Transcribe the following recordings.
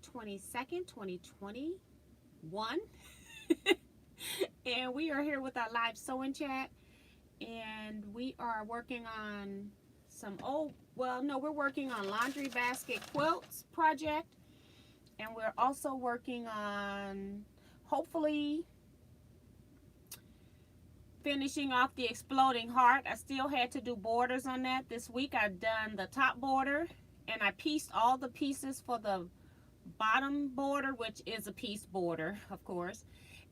22nd, 2021. And we are here with our live sewing chat. And we are working on some we're working on laundry basket quilts project. And we're also working on hopefully finishing off the exploding heart. I still had to do borders on that. This week I've done the top border and I pieced all the pieces for the bottom border, which is a piece border, of course.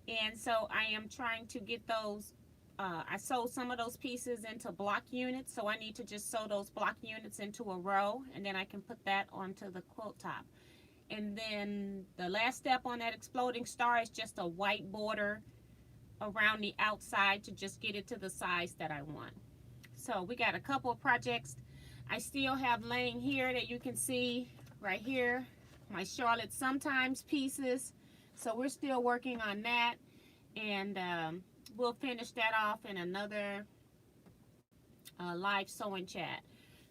And so I am trying to get those, I sewed some of those pieces into block units, so I need to just sew those block units into a row, and then I can put that onto the quilt top. And then the last step on that exploding star is just a white border around the outside to just get it to the size that I want. So we got a couple of projects I still have laying here that you can see right here, my Charlotte Sometimes pieces. So we're still working on that, and we'll finish that off in another live sewing chat.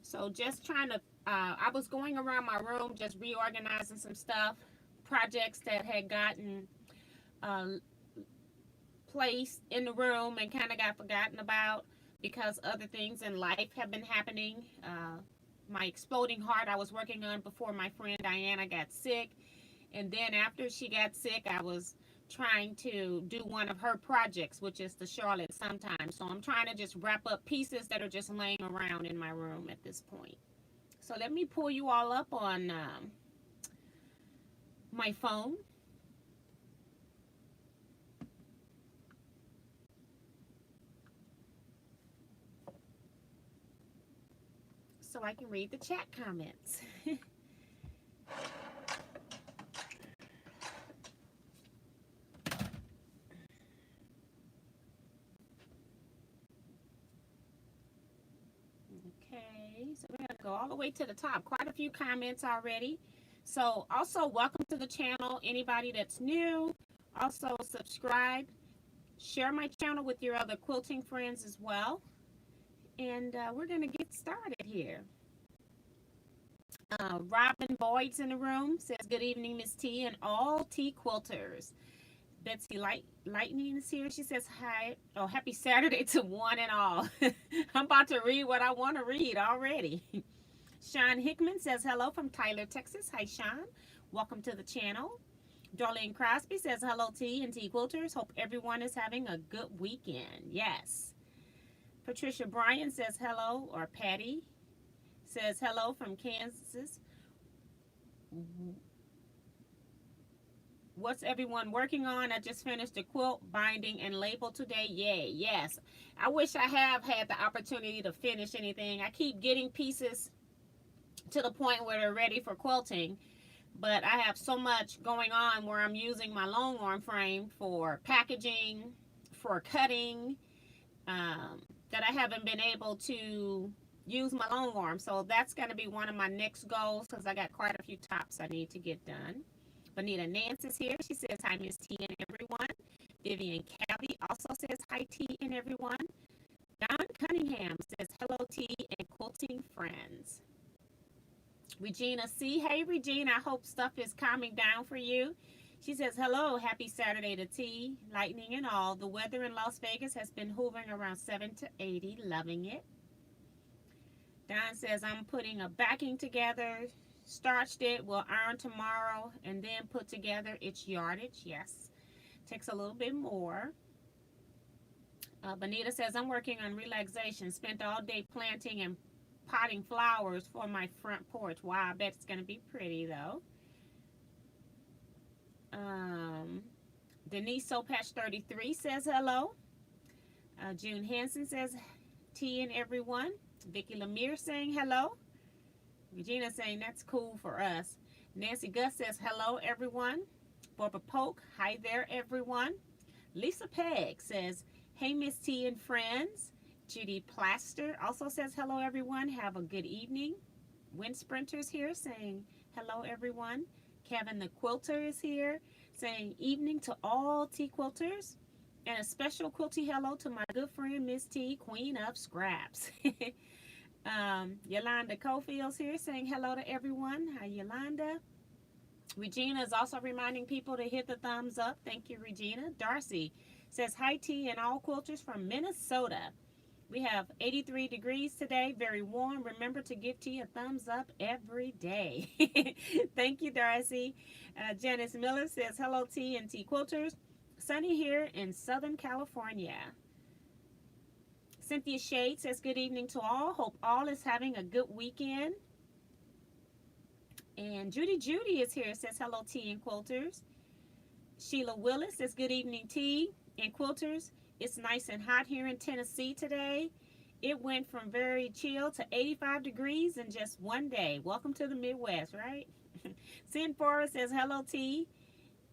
So just trying to, I was going around my room just reorganizing some stuff, projects that had gotten placed in the room and kind of got forgotten about because other things in life have been happening. My exploding heart I was working on before my friend Diana got sick, and then after she got sick I was trying to do one of her projects, which is the Charlotte Sometimes. So I'm trying to just wrap up pieces that are just laying around in my room at this point. So let me pull you all up on my phone. So I can read the chat comments. Okay, so we're going to go all the way to the top. Quite a few comments already. So also welcome to the channel, anybody that's new. Also subscribe, share my channel with your other quilting friends as well. And we're going to get started here. Robin Boyd's in the room, says good evening Miss T and all Teaquilters. Betsy Lightning is here. She says hi. Oh, happy Saturday to one and all. I'm about to read what I want to read already. Sean Hickman says hello from Tyler, Texas. Hi Sean, welcome to the channel. Darlene Crosby says hello T and Teaquilters. Hope everyone is having a good weekend. Yes. Patricia Bryan says hello, or Patty says hello from Kansas. What's everyone working on? I just finished a quilt binding and label today. Yay, yes. I wish I have had the opportunity to finish anything. I keep getting pieces to the point where they're ready for quilting, but I have so much going on where I'm using my long arm frame for packaging, for cutting, that I haven't been able to use my long arm. So that's going to be one of my next goals because I got quite a few tops I need to get done. Bonita Nance is here. She says hi Miss T and everyone. Vivian Cabby also says hi T and everyone. Don Cunningham says hello T and quilting friends. Regina C. Hey Regina, I hope stuff is calming down for you. She says hello, happy Saturday to T, lightning and all. The weather in Las Vegas has been hovering around 7 to 80, loving it. Don says I'm putting a backing together, starched it, will iron tomorrow, and then put together its yardage. Yes, takes a little bit more. Bonita says I'm working on relaxation, spent all day planting and potting flowers for my front porch. Wow, I bet it's going to be pretty though. Denise Sopatch 33 says hello. June Hansen says T and everyone. Vicky Lemire saying hello. Regina saying that's cool for us. Nancy Gus says hello everyone. Barbara Polk, hi there everyone. Lisa Pegg says hey Miss T and friends. Judy Plaster also says hello everyone, have a good evening. Wind Sprinters here saying hello everyone. Kevin the Quilter is here saying evening to all Teaquilters, and a special quilty hello to my good friend Miss T, Queen of Scraps. Yolanda Cofield's here saying hello to everyone. Hi Yolanda. Regina is also reminding people to hit the thumbs up. Thank you, Regina. Darcy says, hi, T, and all quilters from Minnesota. We have 83 degrees today, very warm. Remember to give T a thumbs up every day. Thank you, Darcy. Janice Miller says, hello, T and T Quilters. Sunny here in Southern California. Cynthia Shade says, good evening to all. Hope all is having a good weekend. And Judy is here, says, hello, T and Quilters. Sheila Willis says, good evening, T and Quilters. It's nice and hot here in Tennessee today. It went from very chill to 85 degrees in just one day. Welcome to the Midwest, right? Sin Forrest says, hello, T,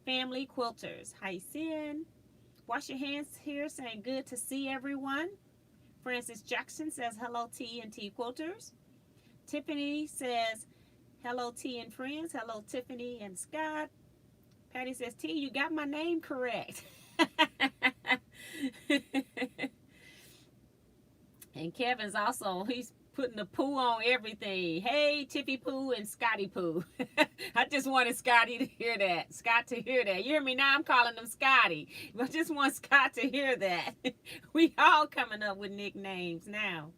family quilters. Hi, Sin. Wash your hands here, saying good to see everyone. Francis Jackson says, hello, T and T quilters. Tiffany says, hello, T and friends. Hello, Tiffany and Scott. Patty says, T, you got my name correct. And Kevin's also, he's putting the poo on everything. Hey, Tiffy Poo and Scotty Poo. I just wanted Scotty to hear that. Scott to hear that. You hear me now? I'm calling him Scotty. I just want Scott to hear that. We all coming up with nicknames now.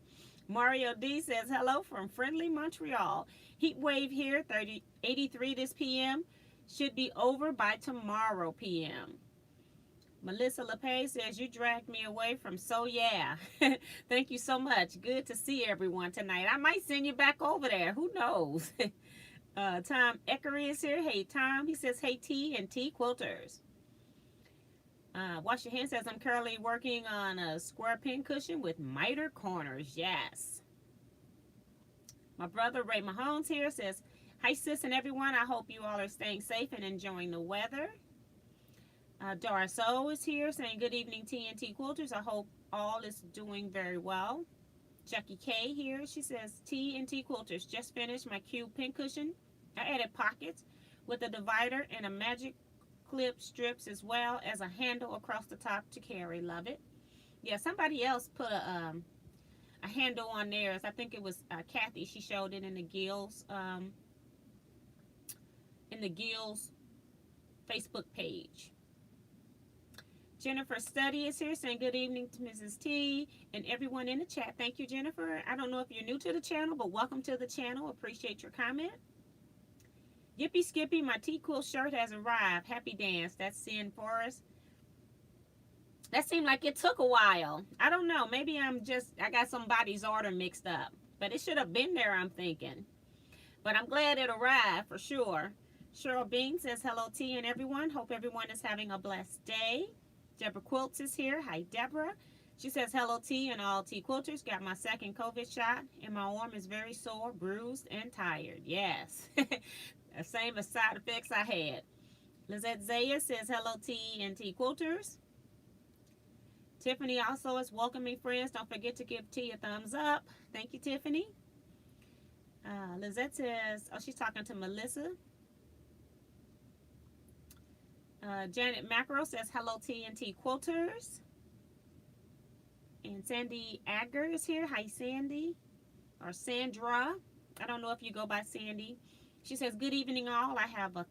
Mario D says, hello from friendly Montreal. Heat wave here, 83 this p.m. Should be over by tomorrow p.m. Melissa LePage says, you dragged me away from so yeah. Thank you so much. Good to see everyone tonight. I might send you back over there. Who knows? Tom Eckery is here. Hey, Tom. He says, hey, T and T Quilters. Wash Your Hands says, I'm currently working on a square pin cushion with miter corners. Yes. My brother Ray Mahone's here. Says, hi, sis and everyone. I hope you all are staying safe and enjoying the weather. Doris O is here saying, good evening, TNT Quilters. I hope all is doing very well. Jackie K here. She says, TNT Quilters, just finished my cube pin cushion. I added pockets with a divider and a magic clip strips as well as a handle across the top to carry. Love it. Yeah, somebody else put a handle on theirs. I think it was Kathy. She showed it in the Gills Facebook page. Jennifer Study is here saying good evening to Mrs. T and everyone in the chat. Thank you, Jennifer. I don't know if you're new to the channel, but welcome to the channel. Appreciate your comment. Yippee Skippy, my Teaquilt shirt has arrived. Happy dance. That's Sin Forest. That seemed like it took a while. I don't know. Maybe I got somebody's order mixed up. But it should have been there, I'm thinking. But I'm glad it arrived for sure. Cheryl Bean says hello, T and everyone. Hope everyone is having a blessed day. Deborah Quilts is here. Hi, Deborah. She says, hello, T and all T Quilters. Got my second COVID shot, and my arm is very sore, bruised, and tired. Yes. The same as side effects I had. Lizette Zaya says, hello, T and T Quilters. Tiffany also is welcoming friends. Don't forget to give T a thumbs up. Thank you, Tiffany. Lizette says, oh, she's talking to Melissa. Janet Macro says, hello, TNT Quilters. And Sandy Agger is here. Hi, Sandy. Or Sandra. I don't know if you go by Sandy. She says, good evening, all. I have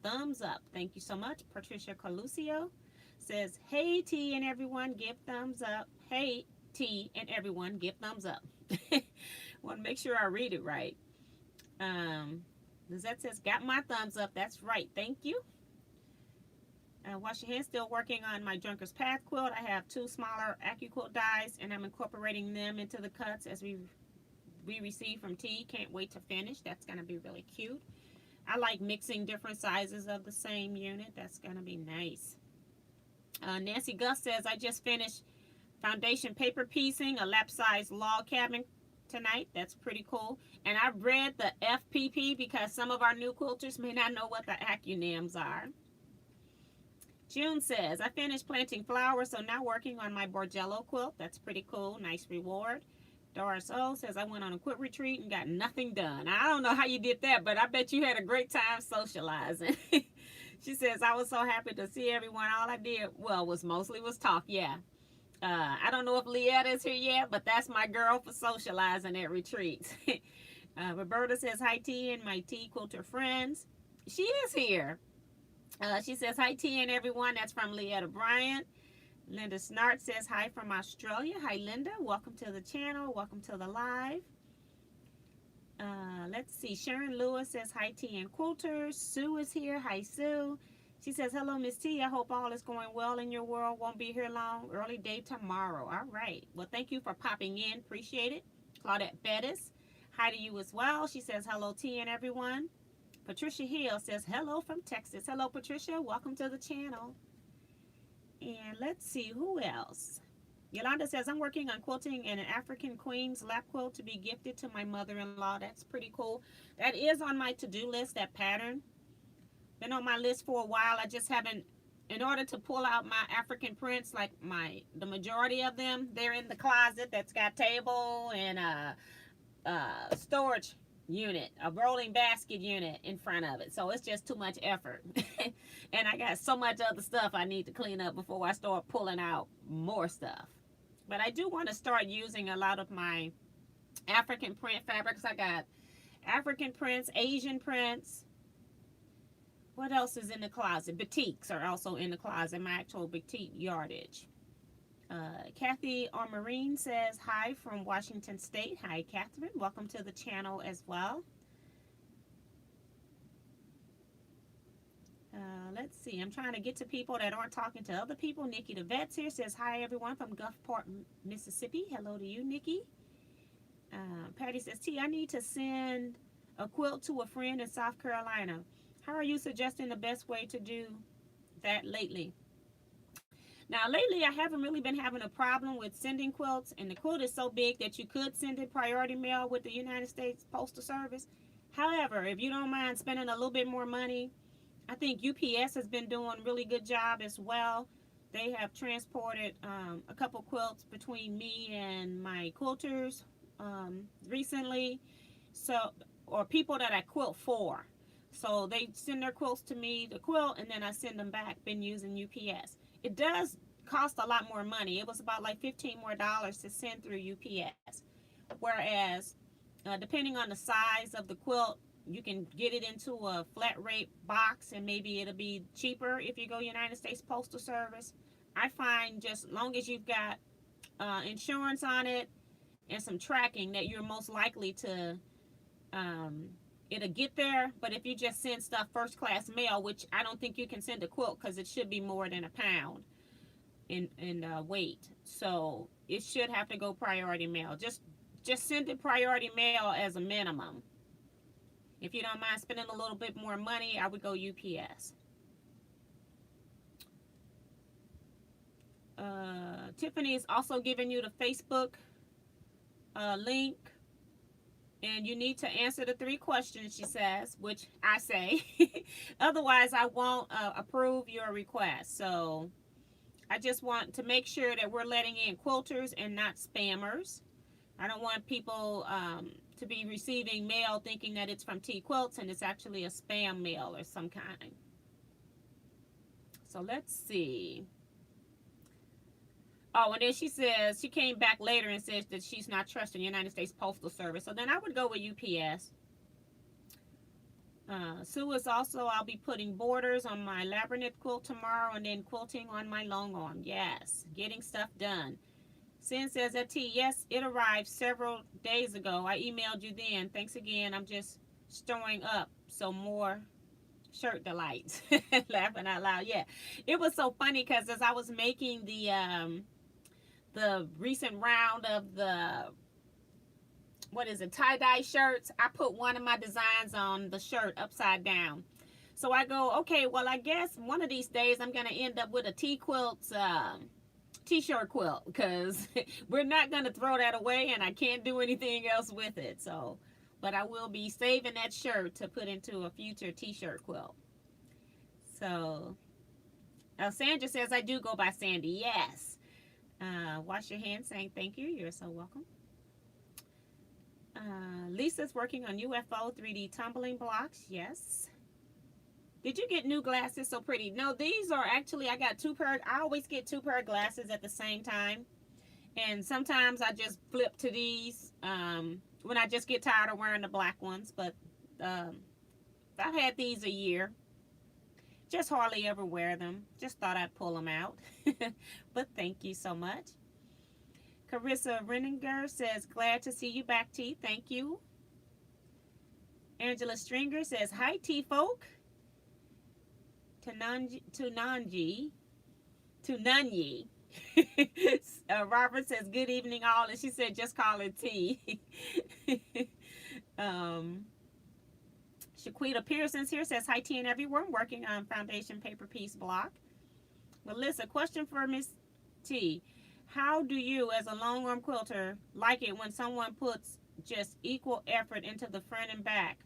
thumbs up. Thank you so much. Patricia Carlucio says, hey, T and everyone, give thumbs up. Hey, T and everyone, give thumbs up. Want to make sure I read it right. Lizette says, got my thumbs up. That's right. Thank you. Wash Your Hands, still working on my Drunker's Path quilt. I have 2 smaller AccuQuilt dies, and I'm incorporating them into the cuts as we receive from T. Can't wait to finish. That's going to be really cute. I like mixing different sizes of the same unit. That's going to be nice. Nancy Gus says, I just finished foundation paper piecing a lap-size log cabin tonight. That's pretty cool. And I read the FPP because some of our new quilters may not know what the acronyms are. June says, I finished planting flowers, so now working on my Borgello quilt. That's pretty cool. Nice reward. Doris O says, I went on a quilt retreat and got nothing done. I don't know how you did that, but I bet you had a great time socializing. She says, I was so happy to see everyone. All I did, well, was talk. Yeah. I don't know if Leetta is here yet, but that's my girl for socializing at retreats. Roberta says, hi, T and my T Quilter friends. She is here. She says, hi, T and everyone. That's from Leetta Bryant. Linda Snart says, hi from Australia. Hi, Linda. Welcome to the channel. Welcome to the live. Let's see. Sharon Lewis says, hi, T and Quilters. Sue is here. Hi, Sue. She says, hello, Miss T. I hope all is going well in your world. Won't be here long. Early day tomorrow. All right. Well, thank you for popping in. Appreciate it. Claudette Bettis, hi to you as well. She says, hello, T and everyone. Patricia Hill says, hello from Texas. Hello, Patricia. Welcome to the channel. And let's see, who else? Yolanda says, I'm working on quilting an African Queen's lap quilt to be gifted to my mother-in-law. That's pretty cool. That is on my to-do list, that pattern. Been on my list for a while. I just haven't, in order to pull out my African prints, like the majority of them, they're in the closet that's got table and storage unit, a rolling basket unit in front of it. So it's just too much effort. And I got so much other stuff I need to clean up before I start pulling out more stuff. But I do want to start using a lot of my African print fabrics. I got African prints, Asian prints. What else is in the closet? Batiks are also in the closet, my actual batik yardage. Kathy Armarine says, hi from Washington State. Hi, Catherine. Welcome to the channel as well. Let's see. I'm trying to get to people that aren't talking to other people. Nikki the Vets here says, hi, everyone from Gulfport, Mississippi. Hello to you, Nikki. Patty says, T, I need to send a quilt to a friend in South Carolina. How are you suggesting the best way to do that lately? Now, lately, I haven't really been having a problem with sending quilts, and the quilt is so big that you could send it priority mail with the United States Postal Service. However, if you don't mind spending a little bit more money, I think UPS has been doing a really good job as well. They have transported a couple quilts between me and my quilters recently, or people that I quilt for. So they send their quilts to me, the quilt, and then I send them back. Been using UPS. It does cost a lot more money. It was about like $15 more to send through UPS. Whereas, depending on the size of the quilt, you can get it into a flat rate box and maybe it'll be cheaper if you go United States Postal Service. I find just as long as you've got insurance on it and some tracking, that you're most likely to it'll get there. But if you just send stuff first class mail, which I don't think you can send a quilt because it should be more than a pound in weight, so it should have to go priority mail. Just send it priority mail as a minimum. If you don't mind spending a little bit more money, I would go UPS. Tiffany is also giving you the Facebook link. And you need to answer the 3 questions, she says, which I say. Otherwise, I won't approve your request. So I just want to make sure that we're letting in quilters and not spammers. I don't want people to be receiving mail thinking that it's from Teaquilts and it's actually a spam mail or some kind. So let's see. Oh, and then she says, she came back later and says that she's not trusting the United States Postal Service. So then I would go with UPS. Sue is also, I'll be putting borders on my labyrinth quilt tomorrow and then quilting on my long arm. Yes, getting stuff done. Sin says that T, yes, it arrived several days ago. I emailed you then. Thanks again. I'm just storing up some more shirt delights. Laughing out loud. Yeah, it was so funny because as I was making the recent round of the, what is it, tie-dye shirts, I put one of my designs on the shirt upside down. So I go, okay, well, I guess one of these days I'm going to end up with a Teaquilts t-shirt quilt, because we're not going to throw that away and I can't do anything else with it. So, but I will be saving that shirt to put into a future t-shirt quilt. So, Sandra says, I do go by Sandy. Yes. Wash your hands saying thank you. You're so welcome. Lisa's working on UFO 3D tumbling blocks. Yes. Did you get new glasses? So pretty. No, these are actually, I got 2 pair. I always get 2 pair of glasses at the same time. And sometimes I just flip to these when I just get tired of wearing the black ones. But I've had these a year. Just hardly ever wear them. Just thought I'd pull them out. But thank you so much. Carissa Renninger says, glad to see you back, T. Thank you. Angela Stringer says, hi, T folk. Tunanyi. Robert says, good evening, all. And she said, just call it T. Shaquita Pearson's here says, hi, T and everyone. Working on foundation paper piece block. Melissa, question for Miss T. How do you, as a long arm quilter, like it when someone puts just equal effort into the front and back?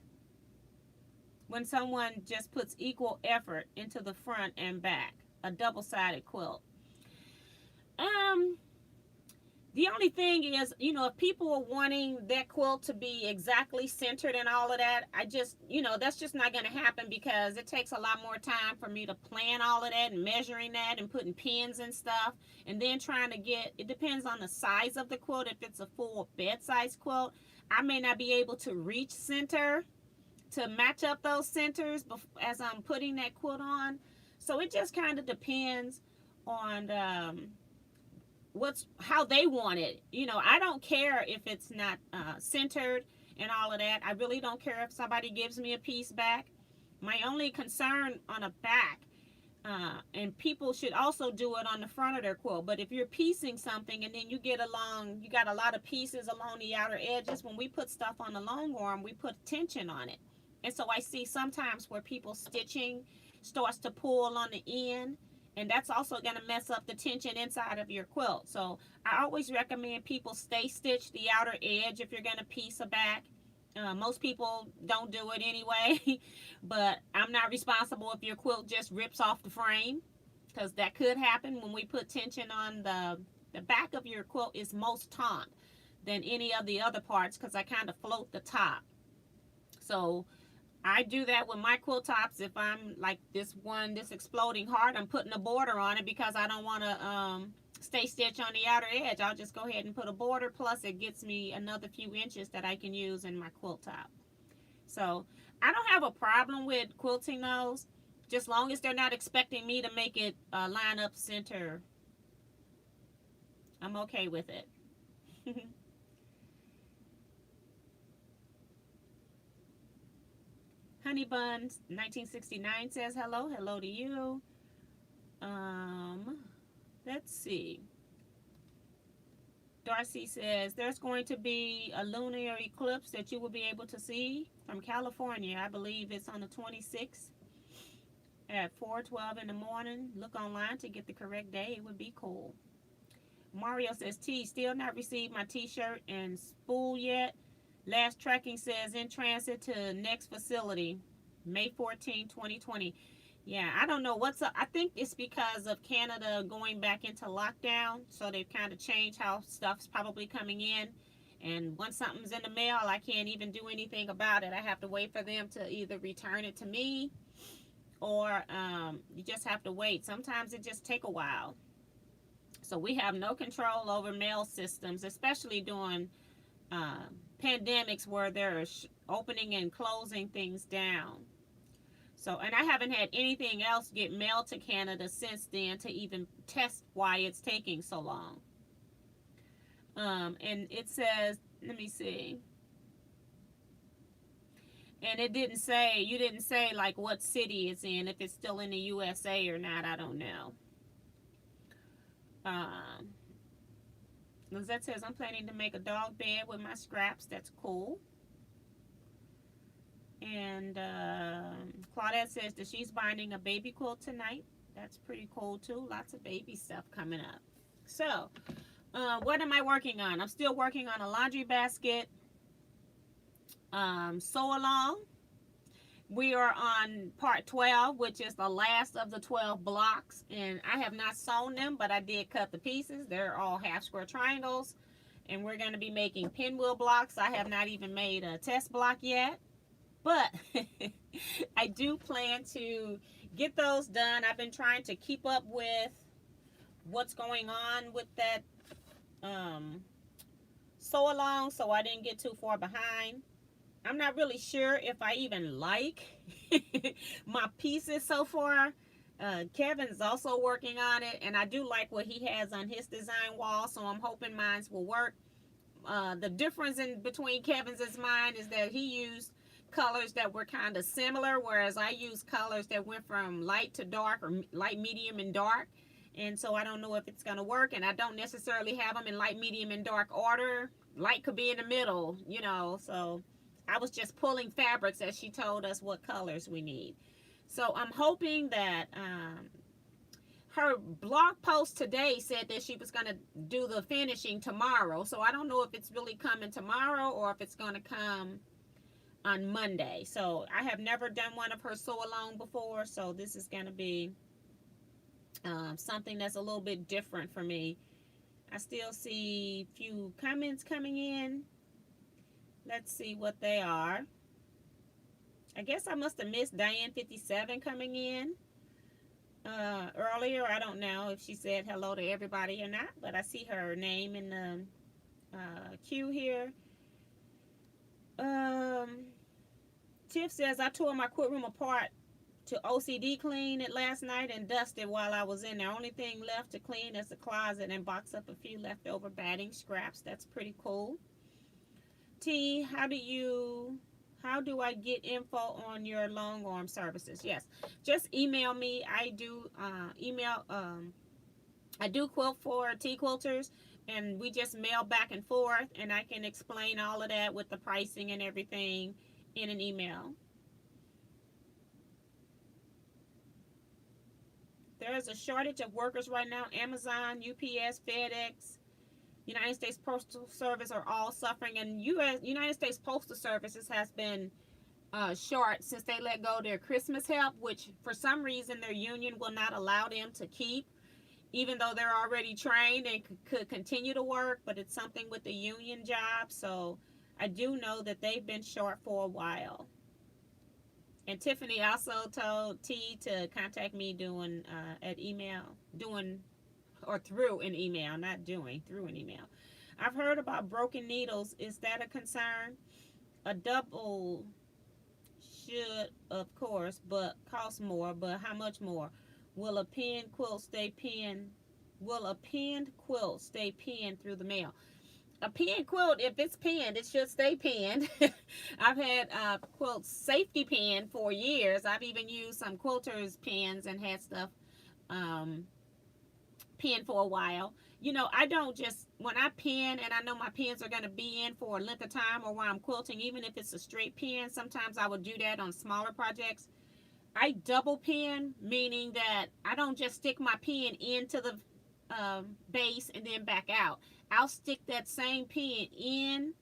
When someone just puts equal effort into the front and back, a double-sided quilt. The only thing is, you know, if people are wanting that quilt to be exactly centered and all of that, I just, you know, that's just not going to happen because it takes a lot more time for me to plan all of that and measuring that and putting pins and stuff. And then trying to get, it depends on the size of the quilt. If it's a full bed size quilt, I may not be able to reach center to match up those centers as I'm putting that quilt on. So it just kind of depends on how they want it. You know, I don't care if it's not centered and all of that. I really don't care if somebody gives me a piece back. My only concern on a back, and people should also do it on the front of their quilt, but if you're piecing something and then you got a lot of pieces along the outer edges, when we put stuff on the long arm, we put tension on it. And so I see sometimes where people stitching starts to pull on the end, and that's also going to mess up the tension inside of your quilt. So I always recommend people stay stitched the outer edge if you're going to piece a back. Most people don't do it anyway, but I'm not responsible if your quilt just rips off the frame, because that could happen when we put tension on the back of your quilt is most taut than any of the other parts, because I kind of float the top. So I do that with my quilt tops. If I'm like this exploding heart, I'm putting a border on it because I don't want to stay stitched on the outer edge. I'll just go ahead and put a border, plus it gets me another few inches that I can use in my quilt top. So I don't have a problem with quilting those, just long as they're not expecting me to make it line up center. I'm okay with it. Honey Buns 1969 says hello. Hello to you. Let's see. Darcy says there's going to be a lunar eclipse that you will be able to see from California. I believe it's on the 26th at 4:12 in the morning. Look online to get the correct day. It would be cool. Mario says, T, still not received my t-shirt and spool yet. Last tracking says in transit to next facility, May 14, 2020. Yeah, I don't know what's up. I think it's because of Canada going back into lockdown. So they've kind of changed how stuff's probably coming in. And once something's in the mail, I can't even do anything about it. I have to wait for them to either return it to me, or you just have to wait. Sometimes it just take a while. So we have no control over mail systems, especially during pandemics where they're opening and closing things down. So, and I haven't had anything else get mailed to Canada since then to even test why it's taking so long. And it says, let me see. And it didn't say, you didn't say like what city it's in, if it's still in the USA or not, I don't know. Lizette says, I'm planning to make a dog bed with my scraps. That's cool. And Claudette says that she's binding a baby quilt tonight. That's pretty cool too. Lots of baby stuff coming up. So, what am I working on? I'm still working on a laundry basket sew along. We are on part 12, which is the last of the 12 blocks, and I have not sewn them, but I did cut the pieces. They're all half square triangles, and we're going to be making pinwheel blocks. I have not even made a test block yet, but I do plan to get those done. I've been trying to keep up with what's going on with that sew along, so I didn't get too far behind. I'm not really sure if I even like my pieces so far. Kevin's also working on it, and I do like what he has on his design wall, so I'm hoping mine will work. The difference in between Kevin's and mine is that he used colors that were kind of similar, whereas I used colors that went from light to dark, or light, medium, and dark. And so I don't know if it's going to work, and I don't necessarily have them in light, medium, and dark order. Light could be in the middle, you know, so I was just pulling fabrics as she told us what colors we need. So I'm hoping that her blog post today said that she was going to do the finishing tomorrow. So I don't know if it's really coming tomorrow or if it's going to come on Monday. So I have never done one of her sew along before. So this is going to be something that's a little bit different for me. I still see a few comments coming in. Let's see what they are. I guess I must have missed Diane 57 coming in earlier. I don't know if she said hello to everybody or not, but I see her name in the queue here. Tiff says, I tore my quilt room apart to OCD clean it last night and dust it while I was in there. Only thing left to clean is the closet and box up a few leftover batting scraps. That's pretty cool. T, how do I get info on your long arm services? Yes, just email me. I do I do quilt for Teaquilters, and we just mail back and forth, and I can explain all of that with the pricing and everything in an email. There is a shortage of workers right now. Amazon, UPS, FedEx, United States Postal Service are all suffering, and United States Postal Services has been short since they let go their Christmas help, which for some reason their union will not allow them to keep, even though they're already trained and could continue to work, but it's something with the union job. So I do know that they've been short for a while. And Tiffany also told T to contact me doing at email, doing or through an email, not doing, through an email. I've heard about broken needles. Is that a concern? A double should, of course, but cost more. But how much more? Will a pinned quilt stay pinned? Will a pinned quilt stay pinned through the mail? A pinned quilt, if it's pinned, it should stay pinned. I've had quilts safety pinned for years. I've even used some quilters pins and had stuff pinned for a while. You know, I don't just, when I pin and I know my pins are going to be in for a length of time, or while I'm quilting, even if it's a straight pin, sometimes I would do that on smaller projects. I double pin, meaning that I don't just stick my pin into the base and then back out. I'll stick that same pin in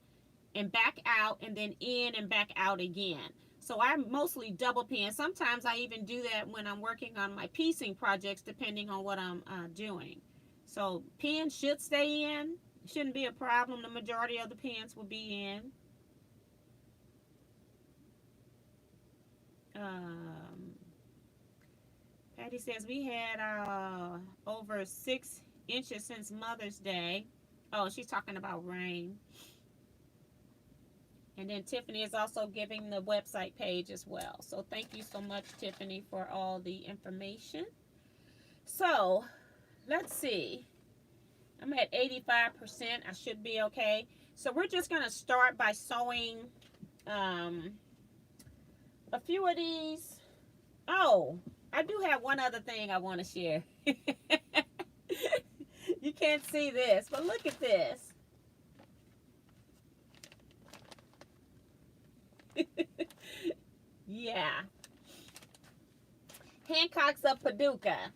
and back out, and then in and back out again. So I mostly double pin. Sometimes I even do that when I'm working on my piecing projects, depending on what I'm doing. So pins should stay in. Shouldn't be a problem. The majority of the pins will be in. Patty says we had over 6 inches since Mother's Day. Oh, she's talking about rain. And then Tiffany is also giving the website page as well. So thank you so much, Tiffany, for all the information. So let's see. I'm at 85%. I should be okay. So we're just going to start by sewing a few of these. Oh, I do have one other thing I want to share. You can't see this, but look at this. Yeah. Hancock's of Paducah.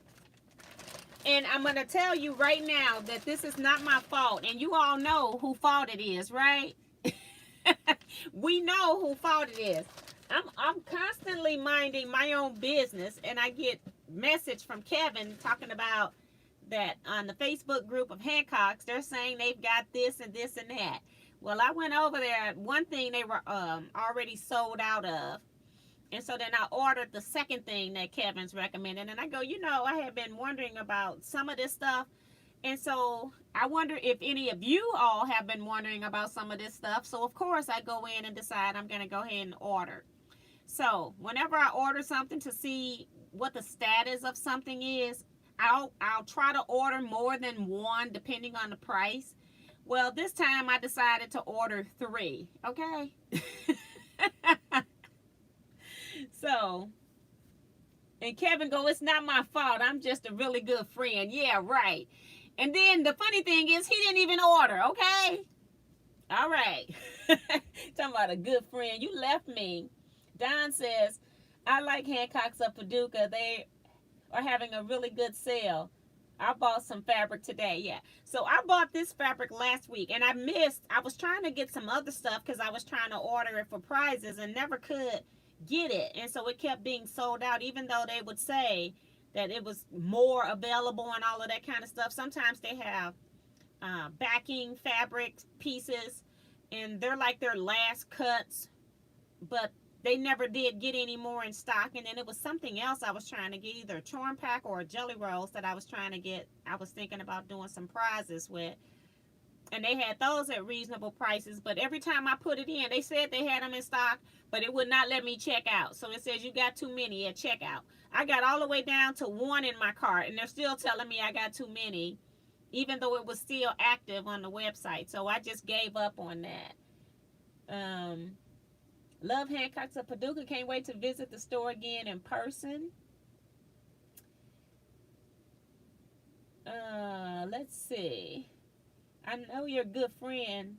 And I'm going to tell you right now that this is not my fault. And you all know who fault it is, right? We know who fault it is. I'm constantly minding my own business, and I get message from Kevin talking about that on the Facebook group of Hancock's. They're saying they've got this and this and that. Well, I went over there. One thing they were already sold out of. And so then I ordered the second thing that Kevin's recommended. And I go, you know, I had been wondering about some of this stuff. And so I wonder if any of you all have been wondering about some of this stuff. So of course I go in and decide I'm going to go ahead and order. So whenever I order something to see what the status of something is, I'll try to order more than one depending on the price. Well, this time I decided to order 3. Okay. So, and Kevin go, it's not my fault. I'm just a really good friend. Yeah, right. And then the funny thing is he didn't even order. Okay. All right. Talking about a good friend. You left me. Don says, I like Hancock's of Paducah. They are having a really good sale. I bought some fabric today. Yeah. So I bought this fabric last week and I was trying to get some other stuff because I was trying to order it for prizes and never could get it. And so it kept being sold out, even though they would say that it was more available and all of that kind of stuff. Sometimes they have backing fabric pieces and they're like their last cuts, but they never did get any more in stock. And then it was something else I was trying to get, either a charm pack or a jelly rolls that I was trying to get. I was thinking about doing some prizes with, and they had those at reasonable prices, but every time I put it in, they said they had them in stock, but it would not let me check out. So it says you got too many at checkout. I got all the way down to 1 in my cart and they're still telling me I got too many, even though it was still active on the website. So I just gave up on that. Love Hancock's of Paducah. Can't wait to visit the store again in person. Let's see. I know you're a good friend.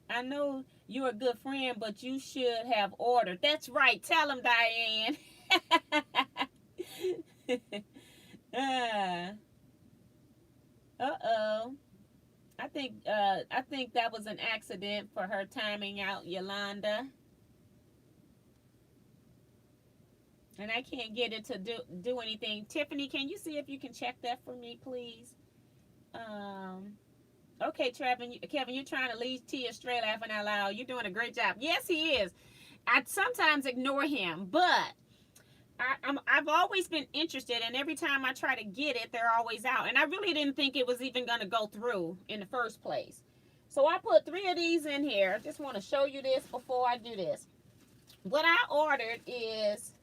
I know you're a good friend, but you should have ordered. That's right. Tell him, Diane. Uh-oh. I think that was an accident for her timing out, Yolanda. And I can't get it to do anything. Tiffany, can you see if you can check that for me, please? Okay, Kevin, you're trying to leave Tia straight laughing out loud. You're doing a great job. Yes, he is. I sometimes ignore him, but I've always been interested, and every time I try to get it, they're always out. And I really didn't think it was even going to go through in the first place. So I put 3 of these in here. Just want to show you this before I do this. What I ordered is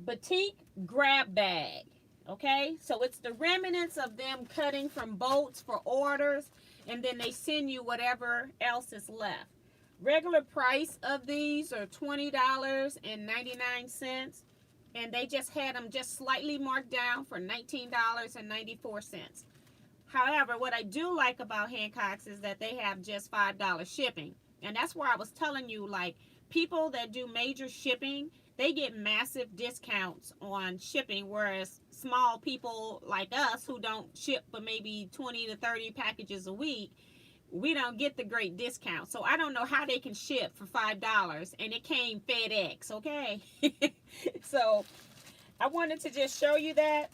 Batik grab bag. Okay, so it's the remnants of them cutting from boats for orders, and then they send you whatever else is left. Regular price of these are $20.99, and they just had them just slightly marked down for $19.94. However, what I do like about Hancock's is that they have just $5 shipping, and that's where I was telling you, like, people that do major shipping, they get massive discounts on shipping, whereas small people like us who don't ship but maybe 20 to 30 packages a week, we don't get the great discount. So I don't know how they can ship for $5, and it came FedEx, okay? So I wanted to just show you that.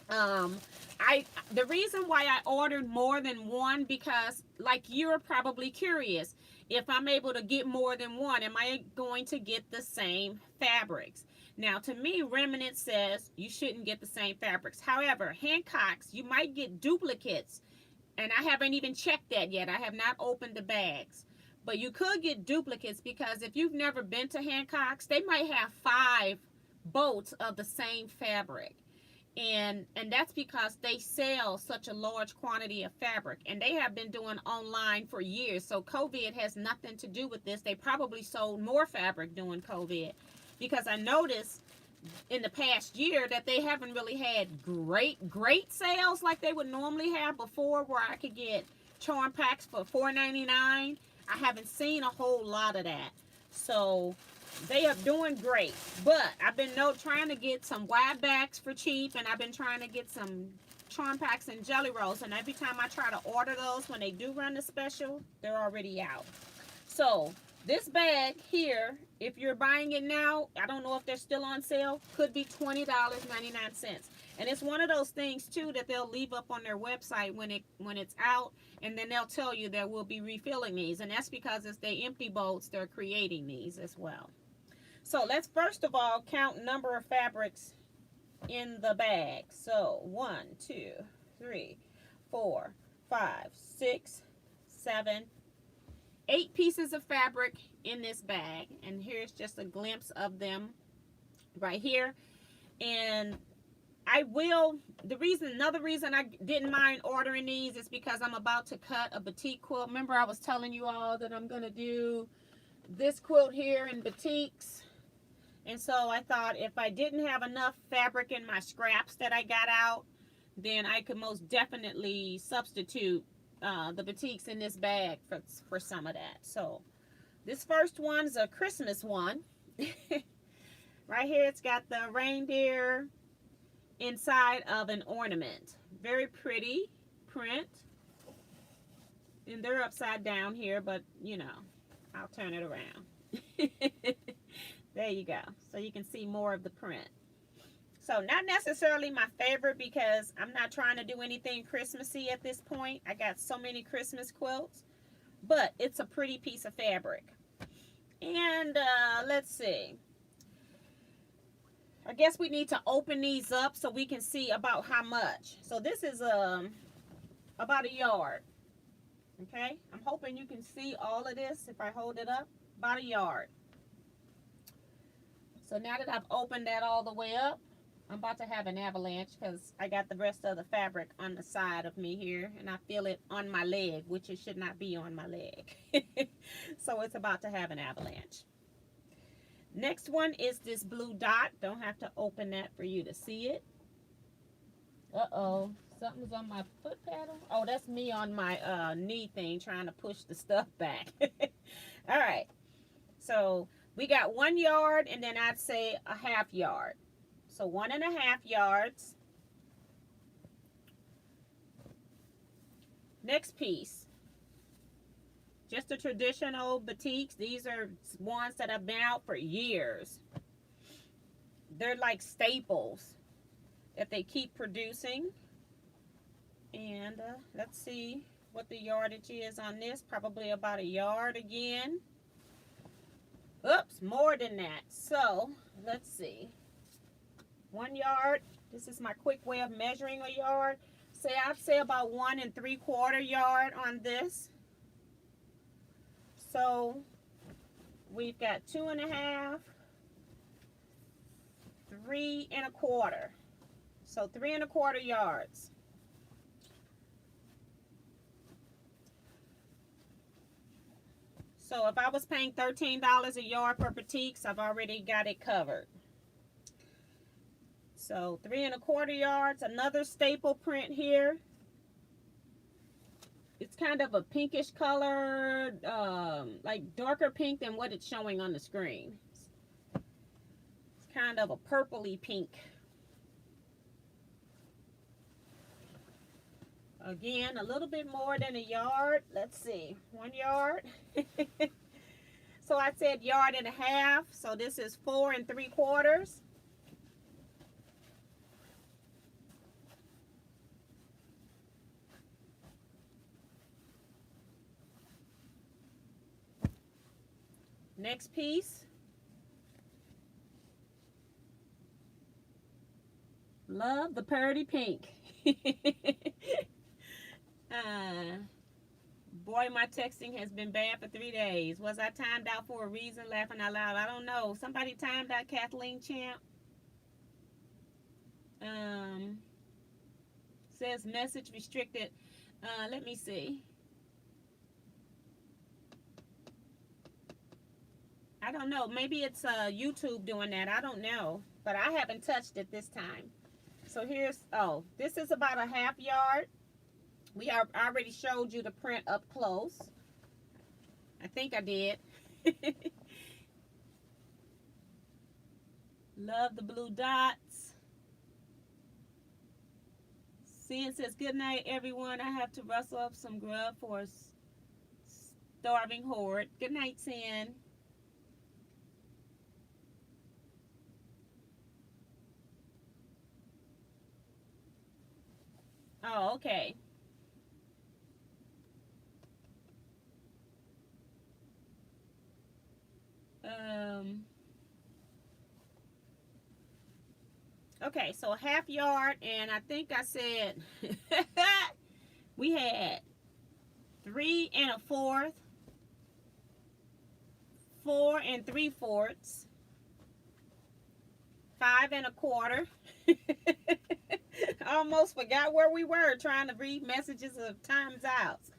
The reason why I ordered more than one, because like you're probably curious, if I'm able to get more than one, am I going to get the same fabrics? Now, to me, Remnant says you shouldn't get the same fabrics. However, Hancock's, you might get duplicates, and I haven't even checked that yet. I have not opened the bags. But you could get duplicates, because if you've never been to Hancock's, they might have 5 boats of the same fabric. And that's because they sell such a large quantity of fabric, and they have been doing online for years. So COVID has nothing to do with this. They probably sold more fabric during COVID, because I noticed in the past year that they haven't really had great sales like they would normally have before, where I could get charm packs for $4.99. I haven't seen a whole lot of that. So they are doing great, but I've been trying to get some wide backs for cheap, and I've been trying to get some charm packs and jelly rolls, and every time I try to order those, when they do run the special, they're already out. So this bag here, if you're buying it now, I don't know if they're still on sale, could be $20.99. And it's one of those things too that they'll leave up on their website when it's out, and then they'll tell you that we'll be refilling these, and that's because it's the empty boats they're creating these as well. So let's first of all count number of fabrics in the bag. So 1, 2, 3, 4, 5, 6, 7, 8 pieces of fabric in this bag. And here's just a glimpse of them right here. And another reason I didn't mind ordering these is because I'm about to cut a batik quilt. Remember I was telling you all that I'm going to do this quilt here in batiks. And so I thought if I didn't have enough fabric in my scraps that I got out, then I could most definitely substitute the batiks in this bag for some of that. So this first one is a Christmas one. Right here it's got the reindeer inside of an ornament. Very pretty print. And they're upside down here, but you know, I'll turn it around. There you go. So you can see more of the print. So not necessarily my favorite because I'm not trying to do anything Christmassy at this point. I got so many Christmas quilts, but it's a pretty piece of fabric. And let's see. I guess we need to open these up so we can see about how much. So this is about a yard. Okay, I'm hoping you can see all of this if I hold it up. About a yard. So now that I've opened that all the way up, I'm about to have an avalanche because I got the rest of the fabric on the side of me here and I feel it on my leg, which it should not be on my leg. So it's about to have an avalanche. Next one is this blue dot. Don't have to open that for you to see it. Uh-oh, something's on my foot pedal. Oh, that's me on my knee thing trying to push the stuff back. All right, so we got 1 yard and then I'd say a ½ yard. So 1½ yards. Next piece. Just the traditional batiks. These are ones that have been out for years. They're like staples that they keep producing. And let's see what the yardage is on this. Probably about a yard again. Oops, more than that. So let's see. 1 yard. This is my quick way of measuring a yard. I'd say about 1 3/4 yard on this. So we've got 2 1/2, 3 1/4. So 3 1/4 yards. So if I was paying $13 a yard for batiks, I've already got it covered. So 3 1/4 yards. Another staple print here. It's kind of a pinkish color, like darker pink than what it's showing on the screen. It's kind of a purpley pink. Again, a little bit more than a yard. Let's see, 1 yard. So I said 1.5 yards. So this is 4 3/4. Next piece. Love the pretty pink. Boy, my texting has been bad for 3 days. Was I timed out for a reason? Laughing out loud. I don't know. Somebody timed out Kathleen Champ. Says message restricted. Let me see. I don't know. Maybe it's YouTube doing that. I don't know. But I haven't touched it this time. So here's, oh, this is about a 1/2 yard. I already showed you the print up close. I think I did. Love the blue dots. Sin says, good night, everyone. I have to rustle up some grub for a starving horde. Good night, Sin. Oh, okay. Okay, so a 1/2 yard, and I think I said We had 3 1/4, 4 3/4, 5 1/4. I almost forgot where we were trying to read messages of times outs.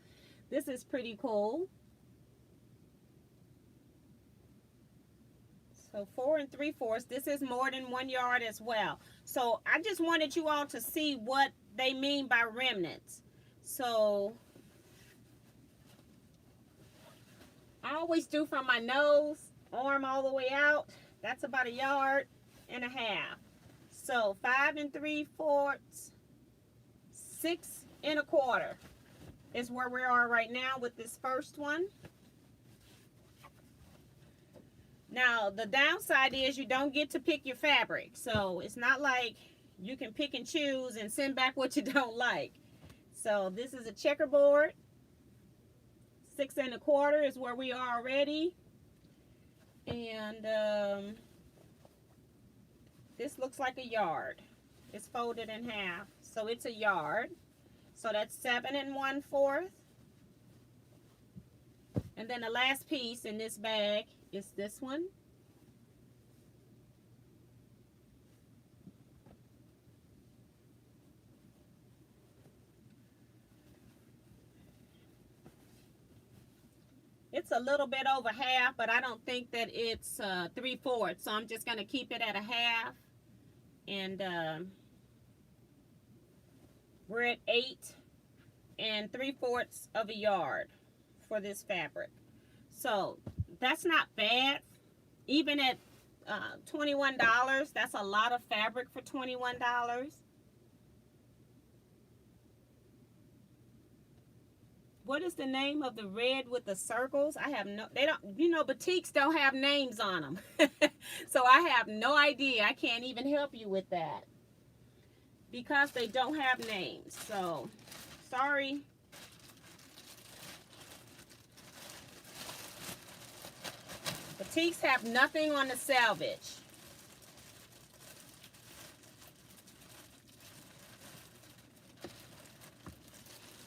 This is pretty cool. So 4 3/4. This is more than 1 yard as well. So I just wanted you all to see what they mean by remnants. So I always do from my nose, arm all the way out. That's about 1.5 yards. So 5 3/4, 6 1/4 is where we are right now with this first one. Now, the downside is you don't get to pick your fabric. So it's not like you can pick and choose and send back what you don't like. So this is a checkerboard. 6 1/4 is where we are already. And this looks like 1 yard. It's folded in half. So it's 1 yard. So that's 7 1/4. And then the last piece in this bag is this one. It's a little bit over half, but I don't think that it's 3/4. So I'm just going to keep it at 1/2. And we're at 8 3/4 of 1 yard for this fabric. So that's not bad. Even at $21, that's a lot of fabric for $21. What is the name of the red with the circles? I have no, they don't, you know, batiks don't have names on them. So I have no idea. I can't even help you with that because they don't have names. So sorry. Batiks have nothing on the selvage.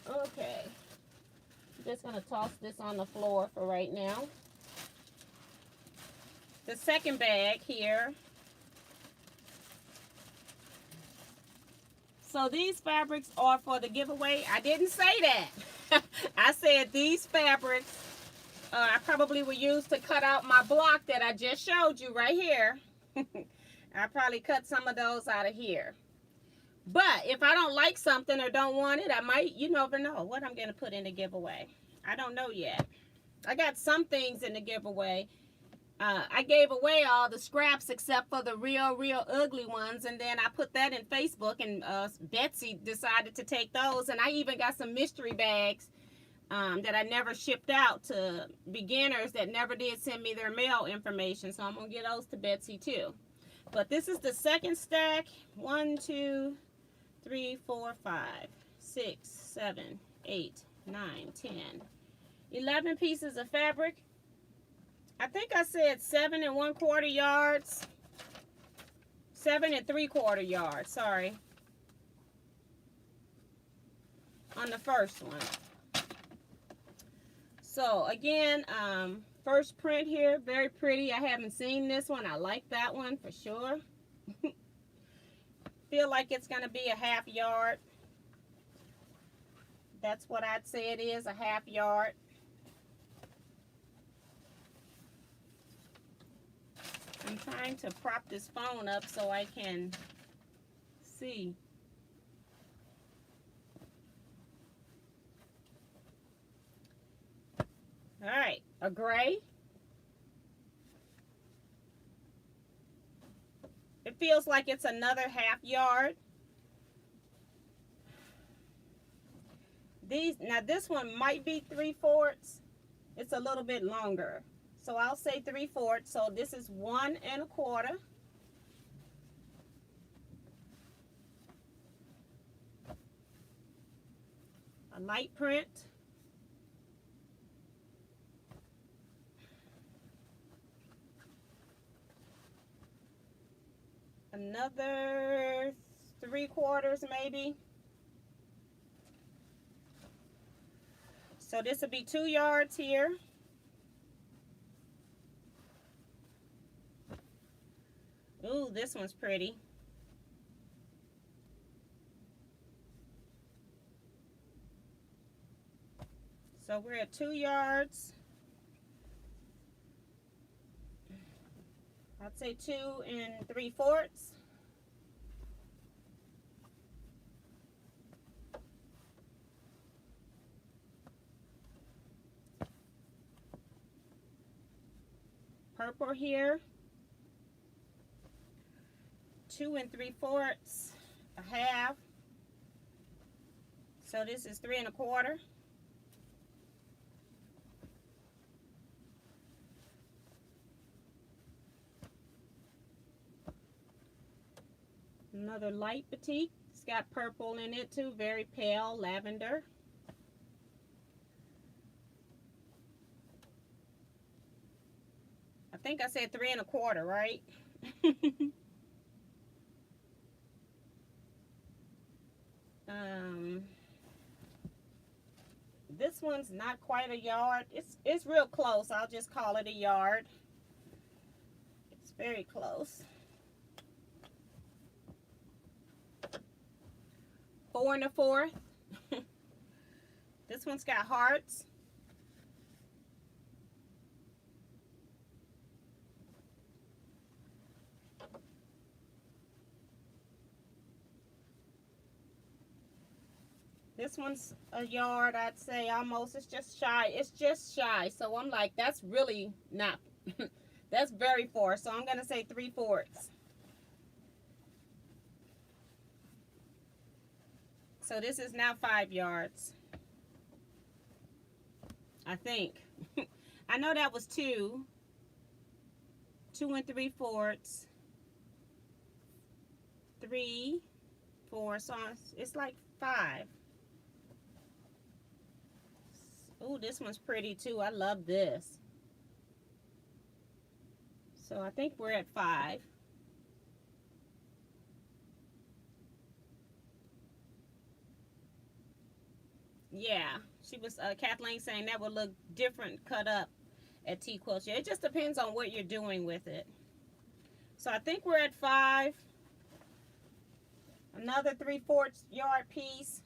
Okay. Just going to toss this on the floor for right now. The second bag here. So these fabrics are for the giveaway. I didn't say that. I said these fabrics I probably will use to cut out my block that I just showed you right here. I probably cut some of those out of here. But if I don't like something or don't want it, I might, you never know what I'm going to put in the giveaway. I don't know yet. I got some things in the giveaway. I gave away all the scraps except for the real ugly ones. And then I put that in Facebook, and Betsy decided to take those. And I even got some mystery bags that I never shipped out to beginners that never did send me their mail information. So I'm going to get those to Betsy too. But this is the second stack. 1, 2, 3, 4, 5, 6, 7, 8, 9, 10, 11 pieces of fabric. I think I said 7 1/4 yards. 7 3/4 yards, sorry. On the first one. So again, first print here, very pretty. I haven't seen this one. I like that one for sure. Feel like it's going to be 1/2 yard. That's what I'd say it is, 1/2 yard. I'm trying to prop this phone up so I can see. All right, a gray. It feels like it's another 1/2 yard. Now this one might be 3/4. It's a little bit longer. So I'll say 3/4. So this is 1 1/4. A light print. Another 3/4 maybe. So this will be 2 yards here. Ooh, this one's pretty. So we're at 2 yards. I'd say 2 3/4. Purple here. 2 3/4, a half. So this is 3 1/4. Another light batik. It's got purple in it too, very pale lavender. I think I said 3 1/4, right? This one's not quite a yard. It's real close. I'll just call it a yard. It's very close. 4 1/4. This one's got hearts. This one's a yard, I'd say almost. It's just shy. It's just shy. So I'm like, that's really not, that's very far. So I'm going to say 3/4. So this is now 5 yards. I think. I know that was 2. 2 3/4. 3, 4. So it's like 5. Oh, this one's pretty too. I love this. So I think we're at 5. Yeah, she was Kathleen saying that would look different cut up at Teaquilts. Yeah, it just depends on what you're doing with it. So I think we're at 5. Another 3/4 yard piece.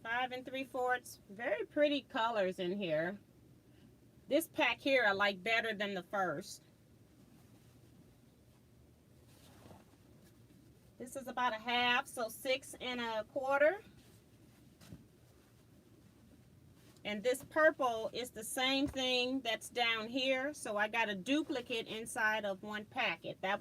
5 3/4. Very pretty colors in here. This pack here I like better than the first. This is about a half, so 6 1/4. And this purple is the same thing that's down here, so I got a duplicate inside of one packet. That's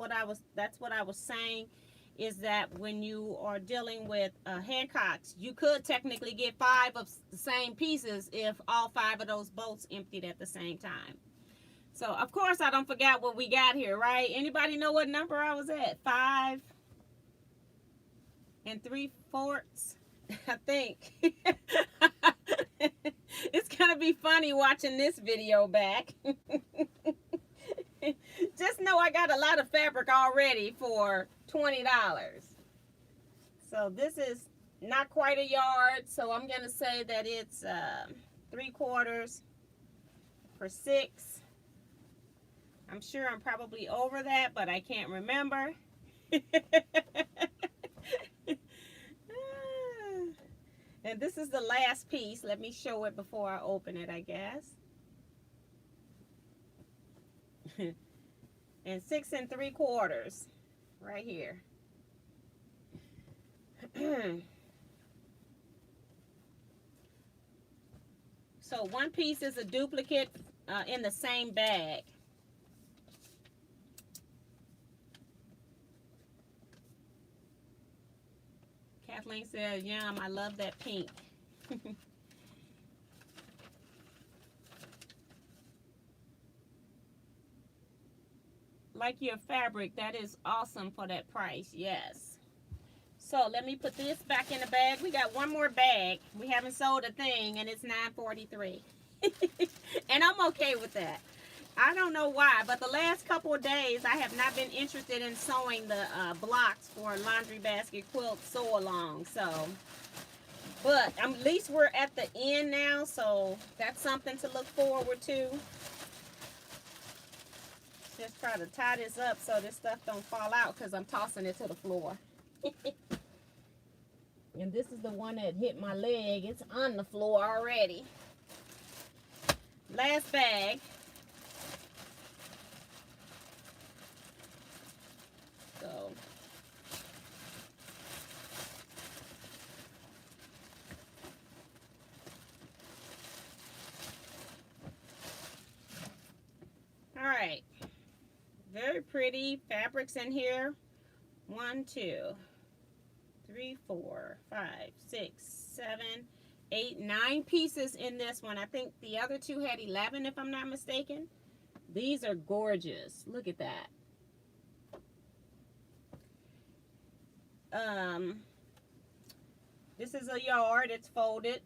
what I was saying, is that when you are dealing with Hancocks, you could technically get 5 of the same pieces if all 5 of those bolts emptied at the same time. So of course I don't forget what we got here, right? Anybody know what number I was at? 5 3/4, I think. It's gonna be funny watching this video back. Just know I got a lot of fabric already for $20. So this is not quite a yard, so I'm gonna say that it's 3/4 for 6. I'm sure I'm probably over that, but I can't remember. And this is the last piece. Let me show it before I open it, I guess. And 6 3/4 right here. So one piece is a duplicate in the same bag. Kathleen says, yum, I love that pink. Like your fabric, that is awesome for that price, yes. So let me put this back in the bag. We got one more bag. We haven't sold a thing, and it's $9.43. And I'm okay with that. I don't know why, but the last couple of days I have not been interested in sewing the blocks for laundry basket quilt sew along. So, but at least we're at the end now, so that's something to look forward to. Just try to tie this up so this stuff don't fall out because I'm tossing it to the floor. And this is the one that hit my leg. It's on the floor already. Last bag. So. All right. Very pretty fabrics in here. 1, 2, 3, 4, 5, 6, 7, 8, 9 pieces in this one. I think the other two had 11 if I'm not mistaken. These are gorgeous. Look at that. This is a yard. It's folded.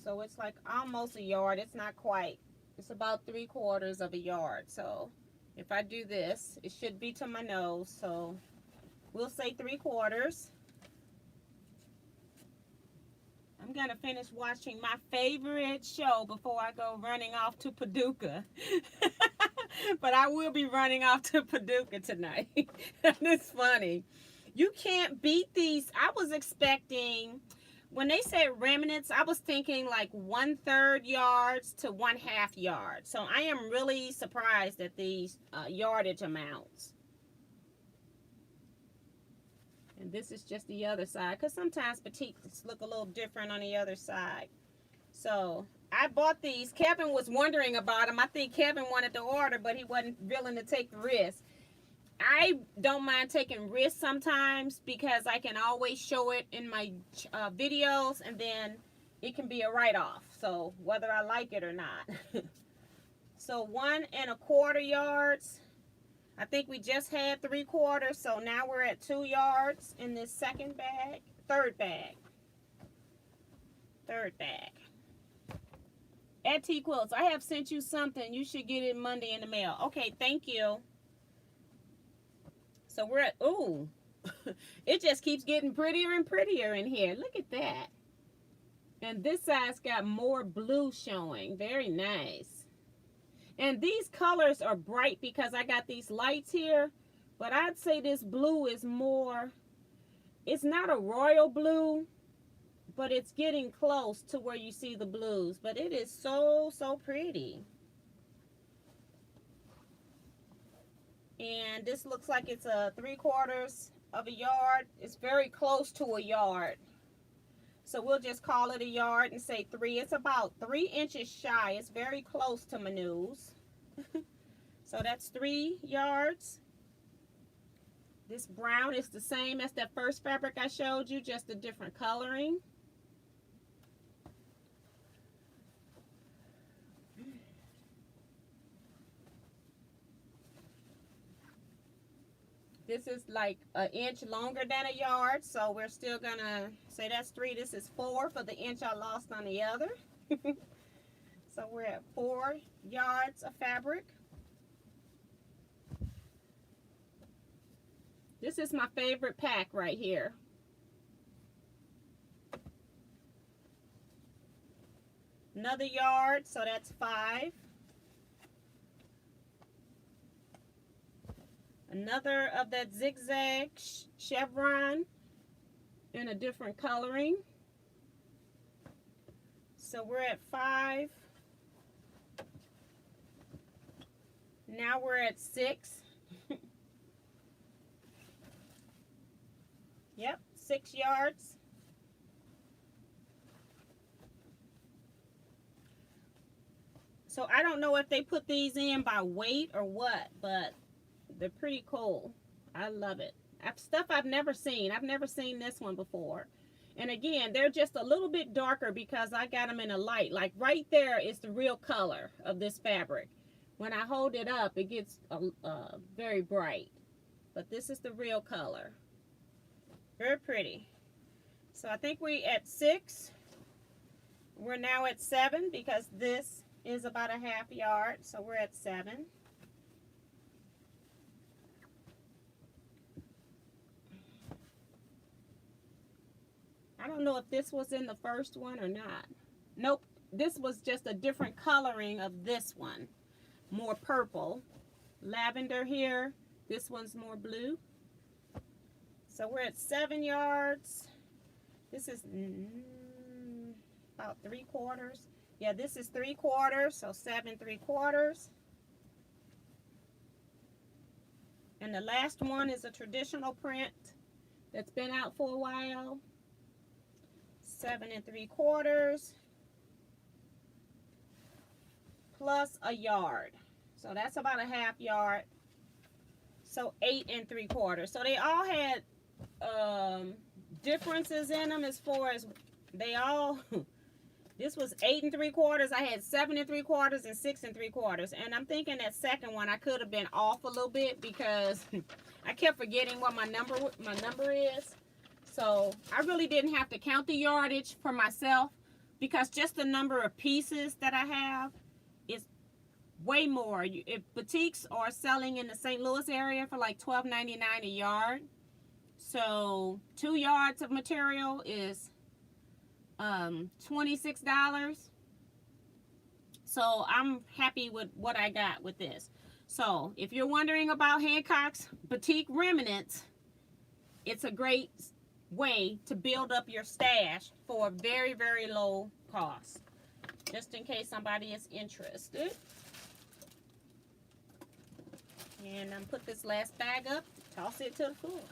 So it's like almost a yard. It's not quite. It's about 3/4 of a yard. So if I do this, it should be to my nose. So we'll say 3/4. I'm going to finish watching my favorite show before I go running off to Paducah. But I will be running off to Paducah tonight. It's funny. You can't beat these. I was expecting, when they said remnants, I was thinking like 1/3 yards to 1/2 yards. So I am really surprised at these yardage amounts. And this is just the other side, because sometimes batiks look a little different on the other side. So I bought these. Kevin was wondering about them. I think Kevin wanted to order, but he wasn't willing to take the risk. I don't mind taking risks sometimes because I can always show it in my videos, and then it can be a write-off. So whether I like it or not. So 1 1/4 yards. I think we just had 3/4, so now we're at 2 yards in this second bag. Third bag. At Teaquilts, I have sent you something. You should get it Monday in the mail. Okay, thank you. So we're at, ooh, it just keeps getting prettier and prettier in here. Look at that. And this side's got more blue showing. Very nice. And these colors are bright because I got these lights here. But I'd say this blue is more, it's not a royal blue, but it's getting close to where you see the blues. But it is so, so pretty. And this looks like it's a 3/4 of a yard. It's very close to a yard. So we'll just call it a yard and say 3. It's about 3 inches shy. It's very close to my nose. So that's 3 yards. This brown is the same as that first fabric I showed you, just a different coloring. This is like an inch longer than a yard, so we're still gonna say that's 3. This is 4 for the inch I lost on the other. So we're at 4 yards of fabric. This is my favorite pack right here. Another yard, so that's 5. Another of that zigzag chevron in a different coloring. So we're at 5. Now we're at 6. Yep, 6 yards. So I don't know if they put these in by weight or what, but they're pretty cool. I love it. Stuff I've never seen. I've never seen this one before. And again, they're just a little bit darker because I got them in a light. Like right there is the real color of this fabric. When I hold it up, it gets very bright. But this is the real color. Very pretty. So I think we at 6. We're now at 7 because this is about a half yard, so we're at 7. I don't know if this was in the first one or not. Nope, this was just a different coloring of this one. More purple. Lavender here. This one's more blue. So we're at 7 yards. This is about 3/4. Yeah, this is 3/4, so 7 3/4. And the last one is a traditional print that's been out for a while. 7 3/4 plus a yard. So that's about a half yard. So 8 3/4. So they all had differences in them as far as they all this was 8 3/4. I had 7 3/4 and 6 3/4. And I'm thinking that second one I could have been off a little bit because I kept forgetting what my number is. So I really didn't have to count the yardage for myself because just the number of pieces that I have is way more. If boutiques are selling in the St. Louis area for like $12.99 a yard, so 2 yards of material is $26. So I'm happy with what I got with this. So if you're wondering about Hancock's Batik remnants, it's a great way to build up your stash for a very, very low cost, just in case somebody is interested. And I'm put this last bag up, toss it to the floor.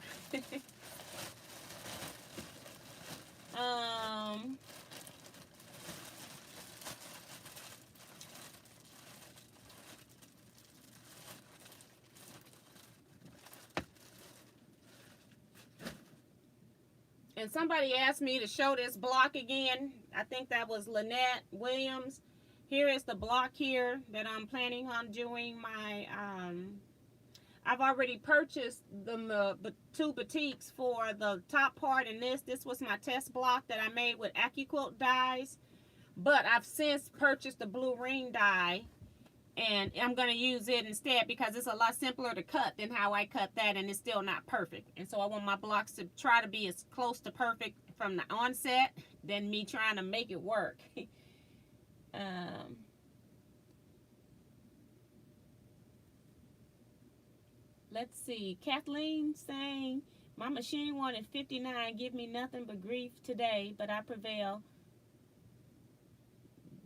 And somebody asked me to show this block again. I think that was Lynette Williams. Here is the block here that I'm planning on doing my, I've already purchased the 2 batiks for the top part in this. This was my test block that I made with Quilt dies. But I've since purchased the blue ring die. And I'm going to use it instead because it's a lot simpler to cut than how I cut that, and it's still not perfect. And so I want my blocks to try to be as close to perfect from the onset than me trying to make it work. Let's see. Kathleen saying, my machine wanted 59. Give me nothing but grief today, but I prevail.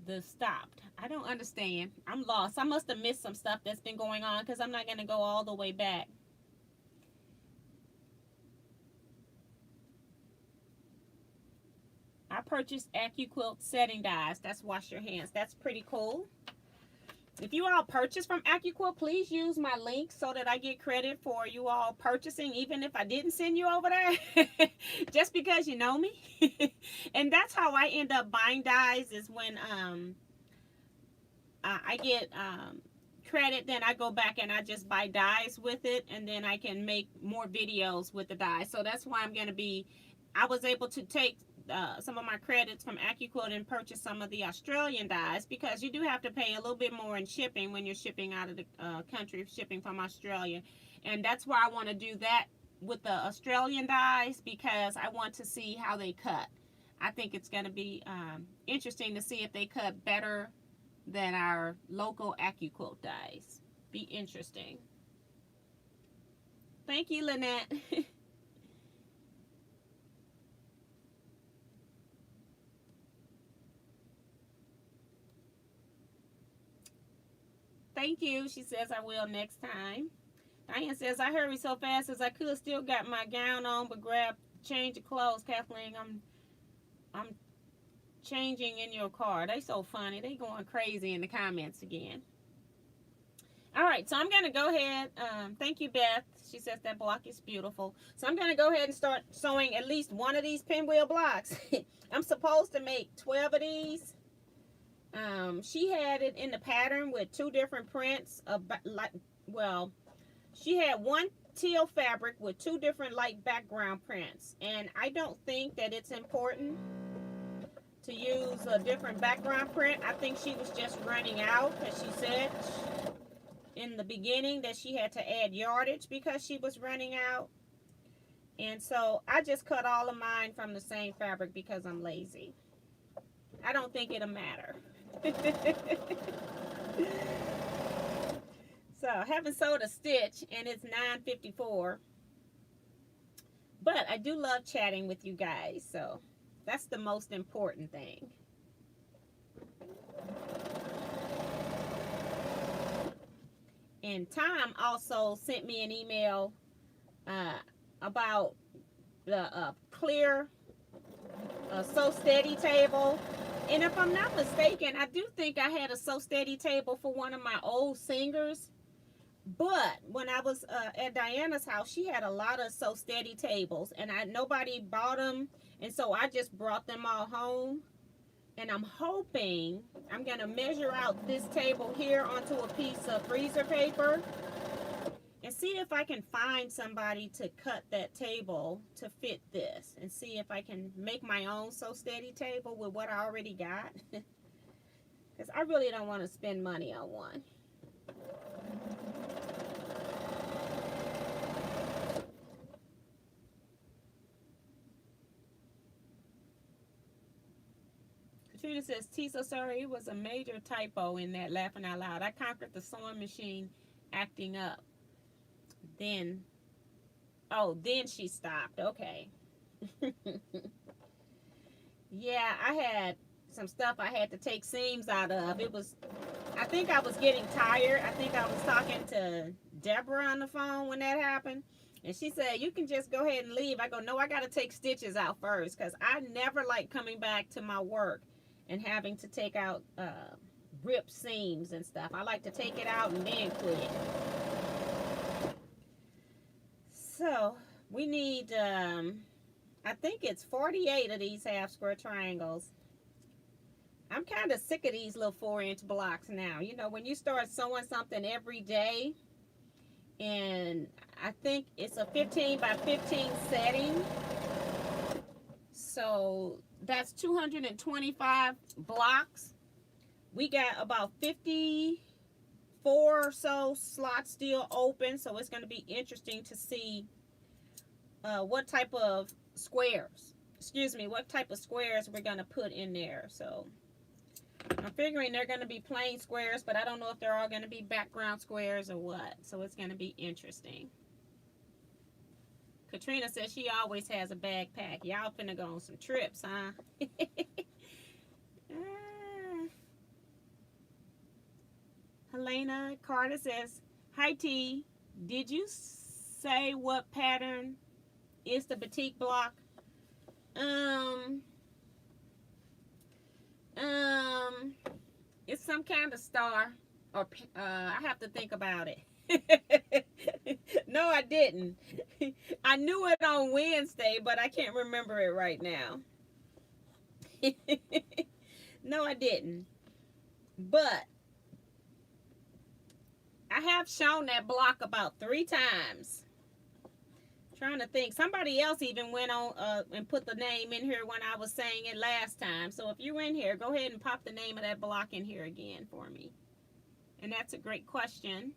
The stopped. I don't understand. I'm lost. I must have missed some stuff that's been going on because I'm not going to go all the way back. I purchased Quilt setting dies. That's wash your hands. That's pretty cool. If you all purchase from Quilt, please use my link so that I get credit for you all purchasing, even if I didn't send you over there, just because you know me. And that's how I end up buying dies, is when I get credit, then I go back and I just buy dies with it, and then I can make more videos with the dies. So that's why I was able to take some of my credits from Quilt and purchase some of the Australian dies, because you do have to pay a little bit more in shipping when you're shipping out of the country, shipping from Australia. And that's why I want to do that with the Australian dies, because I want to see how they cut. I think it's going to be interesting to see if they cut better than our local Quilt dies. Be interesting. Thank you, Lynette. Thank you. She says I will next time. Diane says I hurried so fast as I could. Still got my gown on, but change of clothes. Kathleen, I'm changing in your car. They so funny. They going crazy in the comments again. All right, so I'm going to go ahead. Thank you, Beth. She says that block is beautiful. So I'm going to go ahead and start sewing at least one of these pinwheel blocks. I'm supposed to make 12 of these. She had it in the pattern with 2 different prints of she had one teal fabric with 2 different light background prints, and I don't think that it's important to use a different background print. I think she was just running out, as she said in the beginning that she had to add yardage because she was running out. And so I just cut all of mine from the same fabric because I'm lazy. I don't think it'll matter. So I haven't sewed a stitch and it's 9:54. But I do love chatting with you guys, so that's the most important thing. And Tom also sent me an email about the clear Sew Steady table. And if I'm not mistaken, I do think I had a Sew Steady table for one of my old singers. But when I was at Diana's house, she had a lot of Sew Steady tables, and nobody bought them, and so I just brought them all home. And I'm hoping I'm gonna measure out this table here onto a piece of freezer paper and see if I can find somebody to cut that table to fit this, and see if I can make my own Sew Steady table with what I already got. Because I really don't want to spend money on one. Katrina says, T, so sorry, it was a major typo in that, laughing out loud. I conquered the sewing machine acting up. Then she stopped. Okay. Yeah, I had some stuff I had to take seams out of. I think I was getting tired. I think I was talking to Deborah on the phone when that happened. And she said, you can just go ahead and leave. I go, no, I got to take stitches out first, because I never like coming back to my work and having to take out ripped seams and stuff. I like to take it out and then quit. So we need, I think it's 48 of these half square triangles. I'm kind of sick of these little 4-inch blocks now. You know, when you start sewing something every day, and I think it's a 15 by 15 setting. So that's 225 blocks. We got about 54 or so slots still open, so it's going to be interesting to see what type of squares we're going to put in there. So I'm figuring they're going to be plain squares, but I don't know if they're all going to be background squares or what. So it's going to be interesting. Katrina says she always has a backpack. Y'all finna go on some trips, huh? Helena Carter says, hi T, did you say what pattern is the Batik block? It's some kind of star, or I have to think about it. No, I didn't. I knew it on Wednesday, but I can't remember it right now. No, I didn't. But I have shown that block about 3 times. Trying to think. Somebody else even went on and put the name in here when I was saying it last time. So if you're in here, go ahead and pop the name of that block in here again for me. And that's a great question.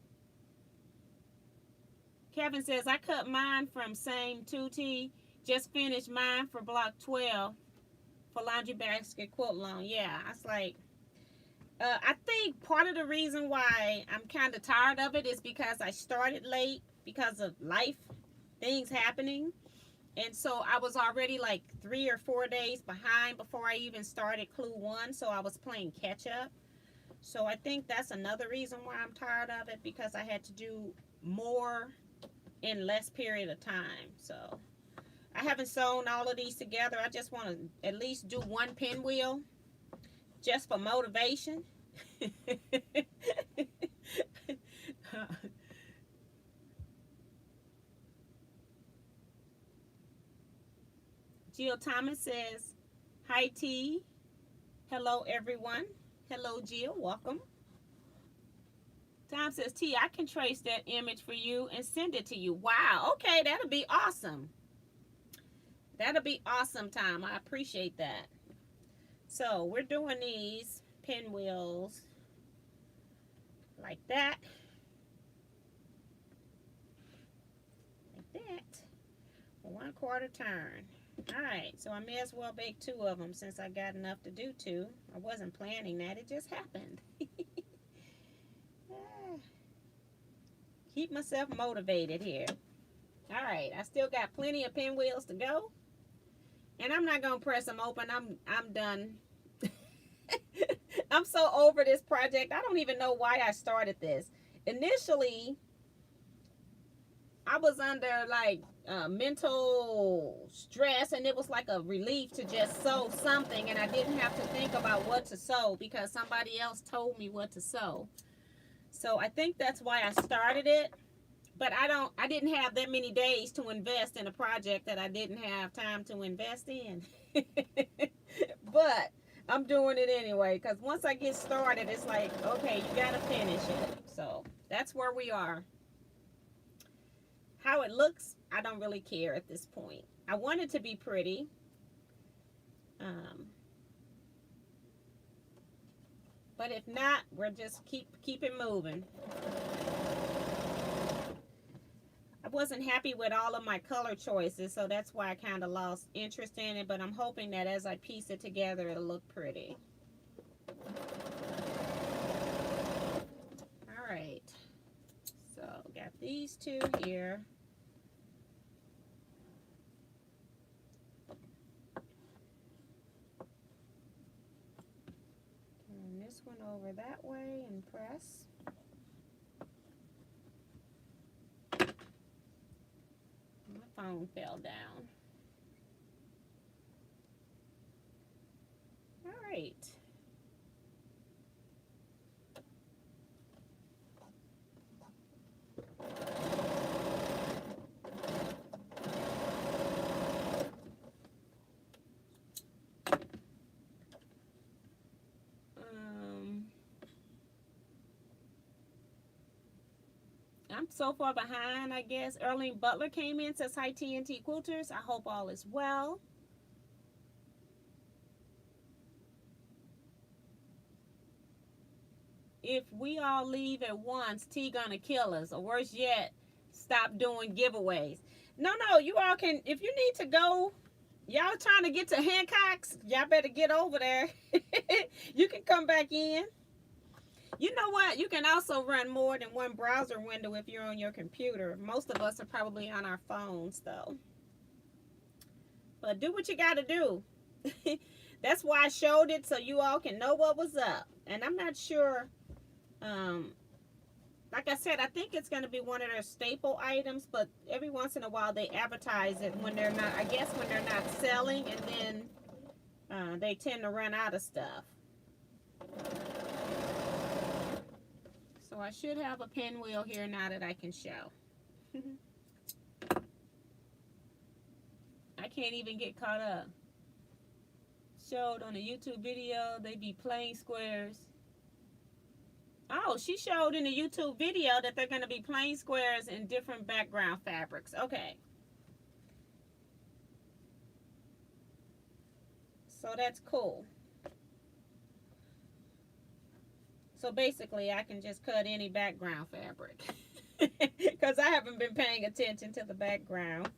Kevin says, I cut mine from same 2T. Just finished mine for block 12 for laundry basket quilt alone. Yeah, I was like, I think part of the reason why I'm kind of tired of it is because I started late because of life, things happening. And so I was already like 3 or 4 days behind before I even started Clue 1. So I was playing catch up. So I think that's another reason why I'm tired of it, because I had to do more in less period of time. So I haven't sewn all of these together. I just want to at least do one pinwheel just for motivation. Jill Thomas says, hi T. Hello everyone. Hello Jill, welcome. Tom says, T, I can trace that image for you and send it to you. Wow, okay, that'll be awesome. That'll be awesome, Tom. I appreciate that. So we're doing these pinwheels like that. Like that. 1/4 turn. Alright, so I may as well bake 2 of them since I got enough to do 2. I wasn't planning that, it just happened. Keep myself motivated here. Alright, I still got plenty of pinwheels to go. And I'm not going to press them open. I'm done. I'm so over this project. I don't even know why I started this. Initially, I was under like mental stress, and it was like a relief to just sew something, and I didn't have to think about what to sew because somebody else told me what to sew. So I think that's why I started it. But I didn't have that many days to invest in a project that I didn't have time to invest in. But I'm doing it anyway, because once I get started, it's like, okay, you got to finish it. So that's where we are. How it looks, I don't really care at this point. I want it to be pretty. But if not, we're just keep it moving. I wasn't happy with all of my color choices, so that's why I kind of lost interest in it, but I'm hoping that as I piece it together, it'll look pretty. All right, so got these 2 here. Turn this one over that way and press. My phone fell down. All right. I'm so far behind, I guess. Erling Butler came in, says, hi, TNT Quilters. I hope all is well. If we all leave at once, T gonna kill us. Or worse yet, stop doing giveaways. No, you all can, if you need to go, y'all trying to get to Hancock's, y'all better get over there. You can come back in. You know what? You can also run more than one browser window if you're on your computer. Most of us are probably on our phones, though. But do what you got to do. That's why I showed it, so you all can know what was up. And I'm not sure. Like I said, I think it's going to be one of their staple items, but every once in a while they advertise it when they're not, I guess when they're not selling, and then they tend to run out of stuff. So I should have a pinwheel here now that I can show. I can't even get caught up. Showed on a YouTube video, they be plain squares. Oh, she showed in the YouTube video that they're going to be plain squares in different background fabrics. Okay. So that's cool. So basically, I can just cut any background fabric. Because I haven't been paying attention to the background.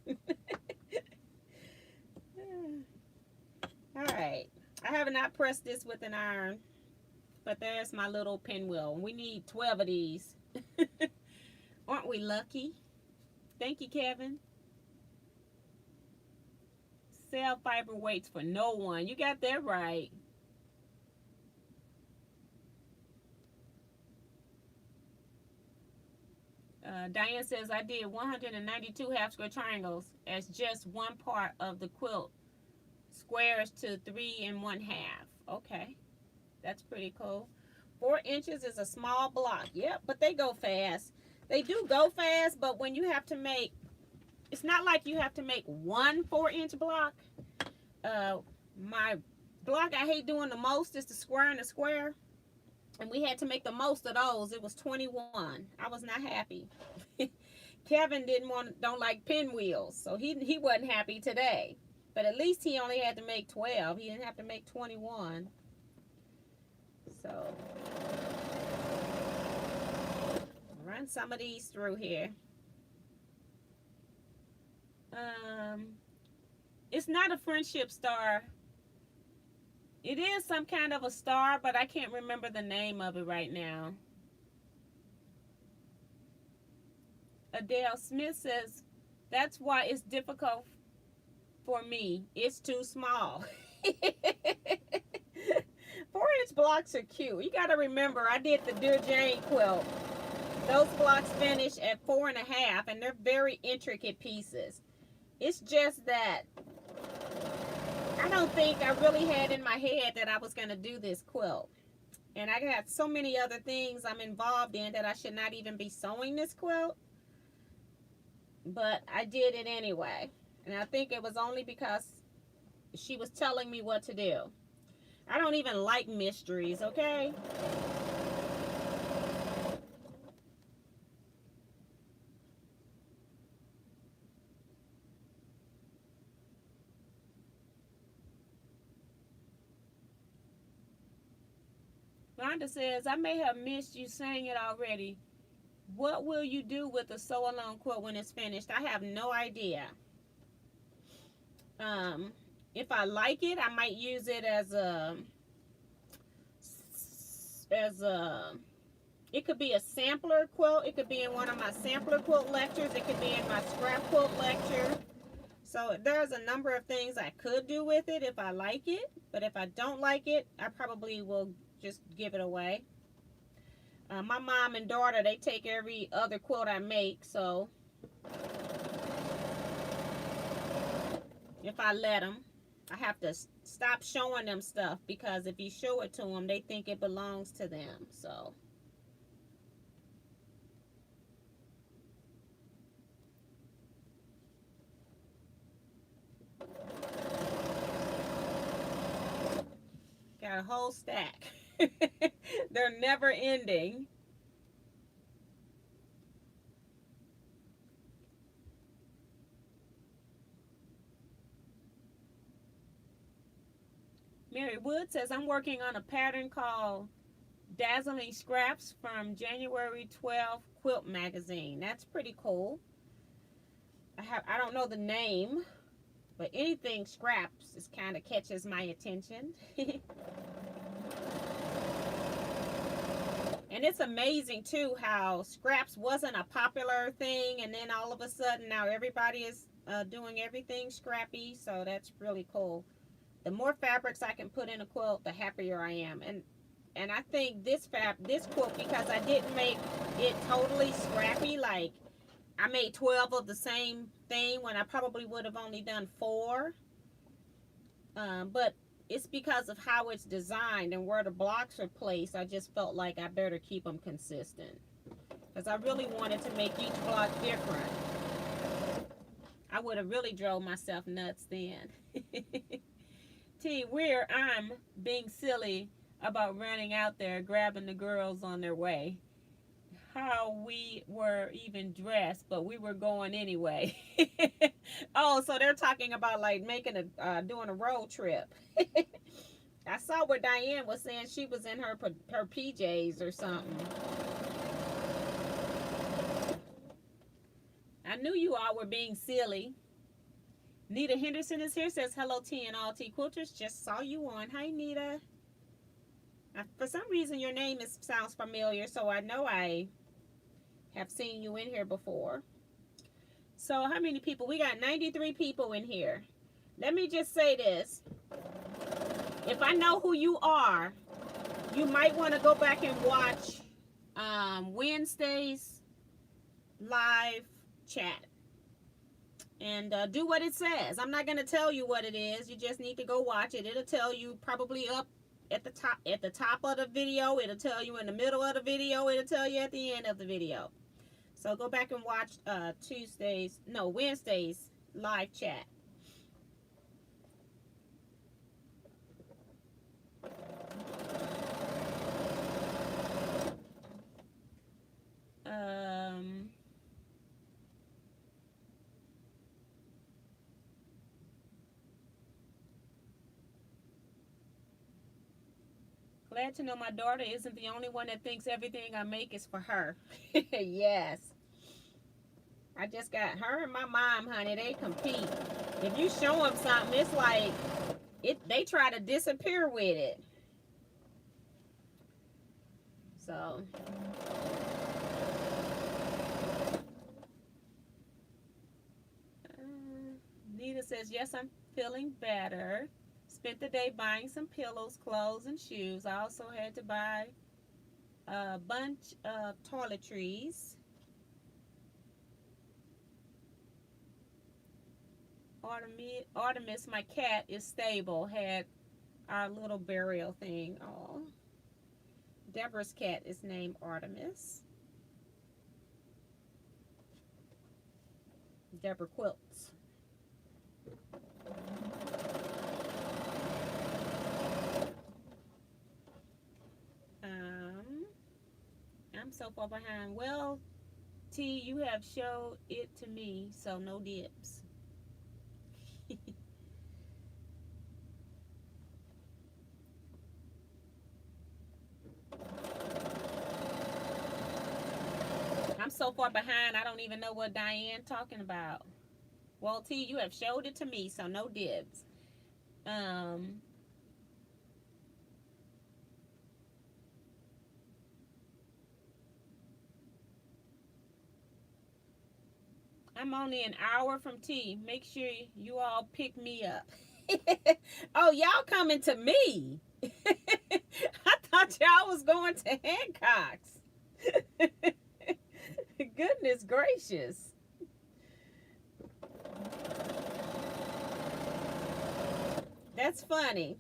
Alright. I have not pressed this with an iron. But there's my little pinwheel. We need 12 of these. Aren't we lucky? Thank you, Kevin. Cell fiber waits for no one. You got that right. Diane says, I did 192 half square triangles as just one part of the quilt. Squares to 3 1/2. Okay. That's pretty cool. 4 inches is a small block. Yep, but they go fast. They do go fast, but when you have to make, it's not like you have to make one 4-inch block. My block I hate doing the most is the square and the square. And we had to make the most of those. It was 21. I was not happy. Kevin don't like pinwheels, so he wasn't happy today. But at least he only had to make 12. He didn't have to make 21. So, run some of these through here. It's not a friendship star. It is some kind of a star, but I can't remember the name of it right now. Adele Smith says, that's why it's difficult for me. It's too small. 4-inch blocks are cute. You got to remember, I did the Dear Jane quilt. Those blocks finish at 4.5, and they're very intricate pieces. It's just that I don't think I really had in my head that I was going to do this quilt. And I got so many other things I'm involved in that I should not even be sewing this quilt. But I did it anyway. And I think it was only because she was telling me what to do. I don't even like mysteries, okay? Rhonda says, I may have missed you saying it already. What will you do with the sew along quilt when it's finished? I have no idea. If I like it, I might use it as a it could be a sampler quilt. It could be in one of my sampler quilt lectures. It could be in my scrap quilt lecture. So there's a number of things I could do with it if I like it. But if I don't like it, I probably will just give it away. My mom and daughter, they take every other quilt I make, so if I let them, I have to stop showing them stuff, because if you show it to them, they think it belongs to them. So got a whole stack. They're never ending. Mary Wood says, I'm working on a pattern called Dazzling Scraps from January 12 Quilt Magazine. That's pretty cool. I don't know the name, but anything scraps is kind of catches my attention. And it's amazing too how scraps wasn't a popular thing, and then all of a sudden now everybody is doing everything scrappy. So that's really cool. The more fabrics I can put in a quilt, the happier I am. And I think this quilt, because I didn't make it totally scrappy, like I made 12 of the same thing when I probably would have only done 4. But it's because of how it's designed and where the blocks are placed. I just felt like I better keep them consistent, because I really wanted to make each block different. I would have really drove myself nuts then. Where I'm being silly about running out there grabbing the girls on their way. How we were even dressed, but we were going anyway. Oh, so they're talking about like making doing a road trip. I saw where Diane was saying she was in her PJs or something. I knew you all were being silly. Nita Henderson is here, says hello T and all T quilters. Just saw you on. Hi Nita. For some reason your name sounds familiar, so I know I have seen you in here before. So how many people? We got 93 people in here. Let me just say this. If I know who you are, you might want to go back and watch Wednesday's live chat. And do what it says. I'm not going to tell you what it is. You just need to go watch it. It'll tell you probably up at the top of the video. It'll tell you in the middle of the video. It'll tell you at the end of the video. So go back and watch Wednesday's live chat. Glad to know my daughter isn't the only one that thinks everything I make is for her. Yes. I just got her and my mom, honey. They compete. If you show them something, it's like they try to disappear with it. So Nita says, yes, I'm feeling better. Spent the day buying some pillows, clothes, and shoes. I also had to buy a bunch of toiletries. Artemis, my cat, is stable. Had our little burial thing. Oh, Deborah's cat is named Artemis. Deborah Quilts. I'm so far behind. Well, T, you have showed it to me, so no dibs. I'm so far behind, I don't even know what Diane talking about. Well, T, you have showed it to me, so no dibs. I'm only an hour from T. Make sure you all pick me up. Oh, y'all coming to me. I thought y'all was going to Hancock's. Goodness gracious. That's funny.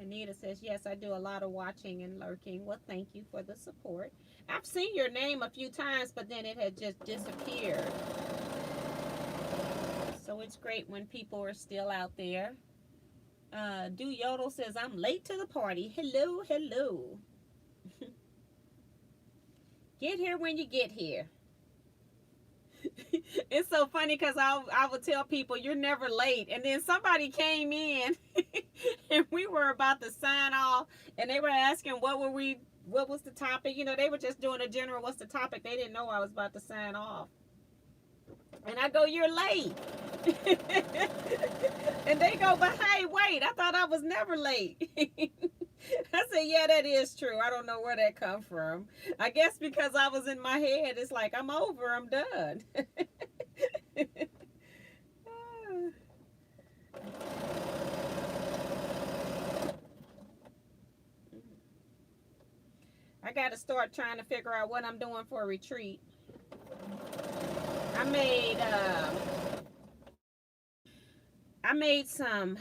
Anita says, yes, I do a lot of watching and lurking. Well, thank you for the support. I've seen your name a few times, but then it had just disappeared. So it's great when people are still out there. Do Yodel says, I'm late to the party. Hello, hello. Get here when you get here. It's so funny because I would tell people you're never late, and then somebody came in and we were about to sign off, and they were asking what was the topic. You know, they were just doing a general what's the topic. They didn't know I was about to sign off, and I go, you're late. And they go, but hey, wait, I thought I was never late. I said, yeah, that is true. I don't know where that come from. I guess because I was in my head, it's like, I'm over, I'm done. I got to start trying to figure out what I'm doing for a retreat. I made some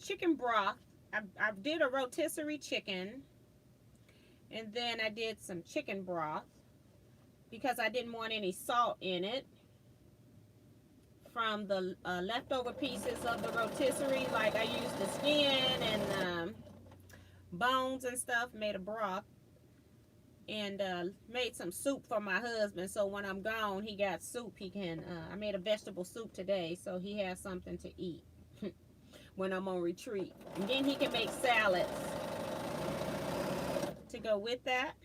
chicken broth. I did a rotisserie chicken, and then I did some chicken broth because I didn't want any salt in it from the leftover pieces of the rotisserie. Like I used the skin and bones and stuff, made a broth, and made some soup for my husband, so when I'm gone he got soup. He can I made a vegetable soup today, so he has something to eat when I'm on retreat, and then he can make salads to go with that.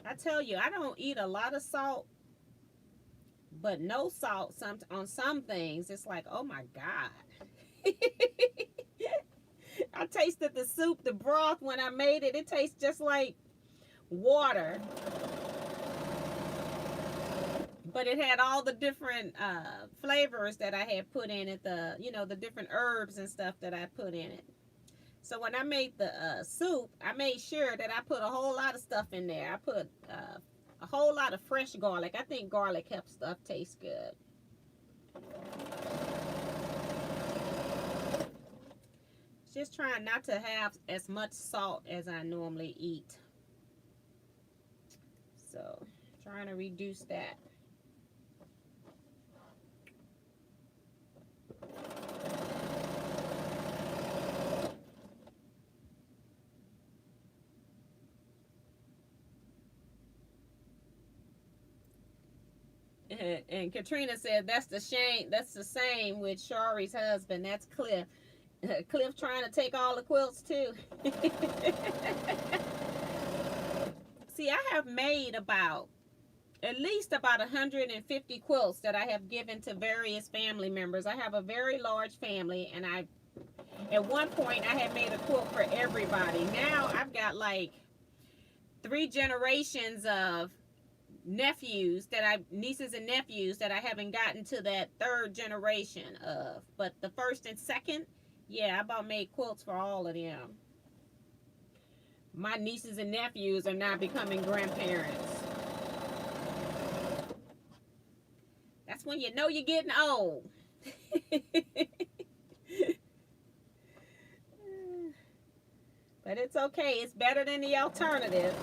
I tell you, I don't eat a lot of salt, but no salt on some things. It's like, oh my God. I tasted the soup, the broth, when I made it. It tastes just like water. But it had all the different flavors that I had put in it. The different herbs and stuff that I put in it. So when I made the soup, I made sure that I put a whole lot of stuff in there. I put a whole lot of fresh garlic. I think garlic helps stuff taste good. Just trying not to have as much salt as I normally eat. So trying to reduce that. And Katrina said that's the shame. That's the same with Shari's husband. That's Cliff. Cliff trying to take all the quilts too. See, I have made at least about 150 quilts that I have given to various family members. I have a very large family, and at one point I had made a quilt for everybody. Now I've got like 3 generations of nieces and nephews that I haven't gotten to that 3rd generation of. But the 1st and 2nd, yeah, I about made quilts for all of them. My nieces and nephews are now becoming grandparents. That's when you know you're getting old. But it's okay. It's better than the alternative.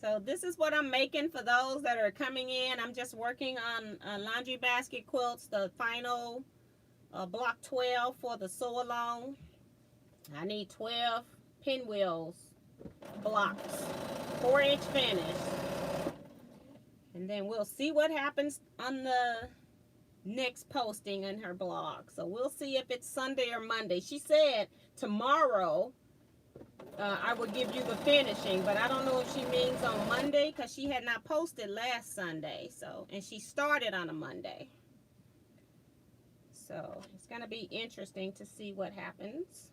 So this is what I'm making for those that are coming in. I'm just working on laundry basket quilts, the final block 12 for the sew along. I need 12 pinwheels blocks, 4-inch finish. And then we'll see what happens on the next posting in her blog. So we'll see if it's Sunday or Monday. She said tomorrow I will give you the finishing, but I don't know if she means on Monday, because she had not posted last Sunday. So, and she started on a Monday. So it's going to be interesting to see what happens.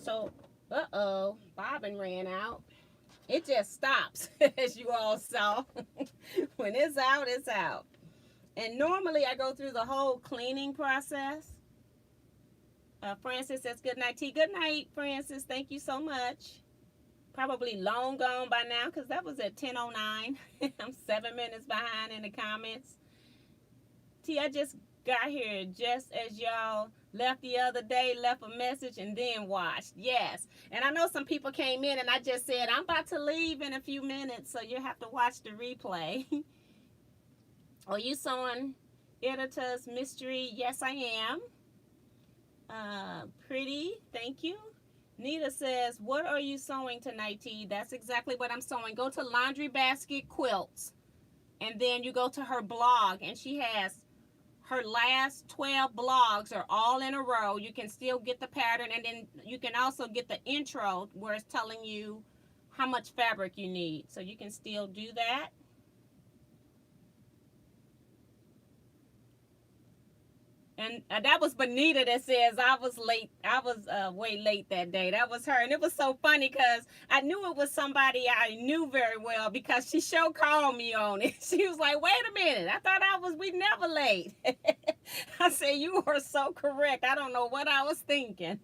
So, bobbin ran out. It just stops, as you all saw. When it's out, it's out. And normally I go through the whole cleaning process. Francis says good night, T. Good night, Francis. Thank you so much. Probably long gone by now, because that was at 10:09. I'm 7 minutes behind in the comments. T, I just got here just as y'all left the other day, left a message, and then watched. Yes. And I know some people came in and I just said, I'm about to leave in a few minutes, so you have to watch the replay. Are you sewing Editor's Mystery? Yes, I am. Pretty, thank you. Nita says, what are you sewing tonight, T? That's exactly what I'm sewing. Go to Laundry Basket Quilts, and then you go to her blog, and she has her last 12 blogs are all in a row. You can still get the pattern, and then you can also get the intro where it's telling you how much fabric you need. So you can still do that. And that was Benita that says I was late. I was way late that day. That was her. And it was so funny because I knew it was somebody I knew very well, because she sure called me on it. She was like, wait a minute. I thought we never late. I said, you are so correct. I don't know what I was thinking.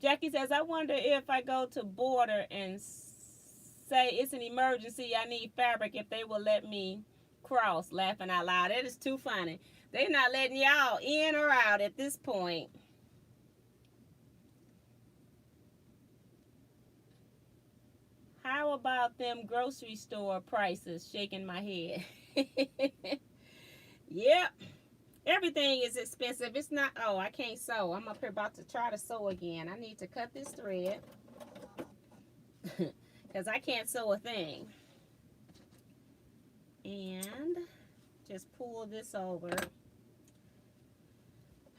Jackie says, I wonder if I go to Border and say it's an emergency, I need fabric, if they will let me cross. Laughing out loud. That is too funny. They're not letting y'all in or out at this point. How about them grocery store prices? Shaking my head. Yep. Everything is expensive. It's not. Oh, I can't sew. I'm up here about to try to sew again. I need to cut this thread because I can't sew a thing. And just pull this over.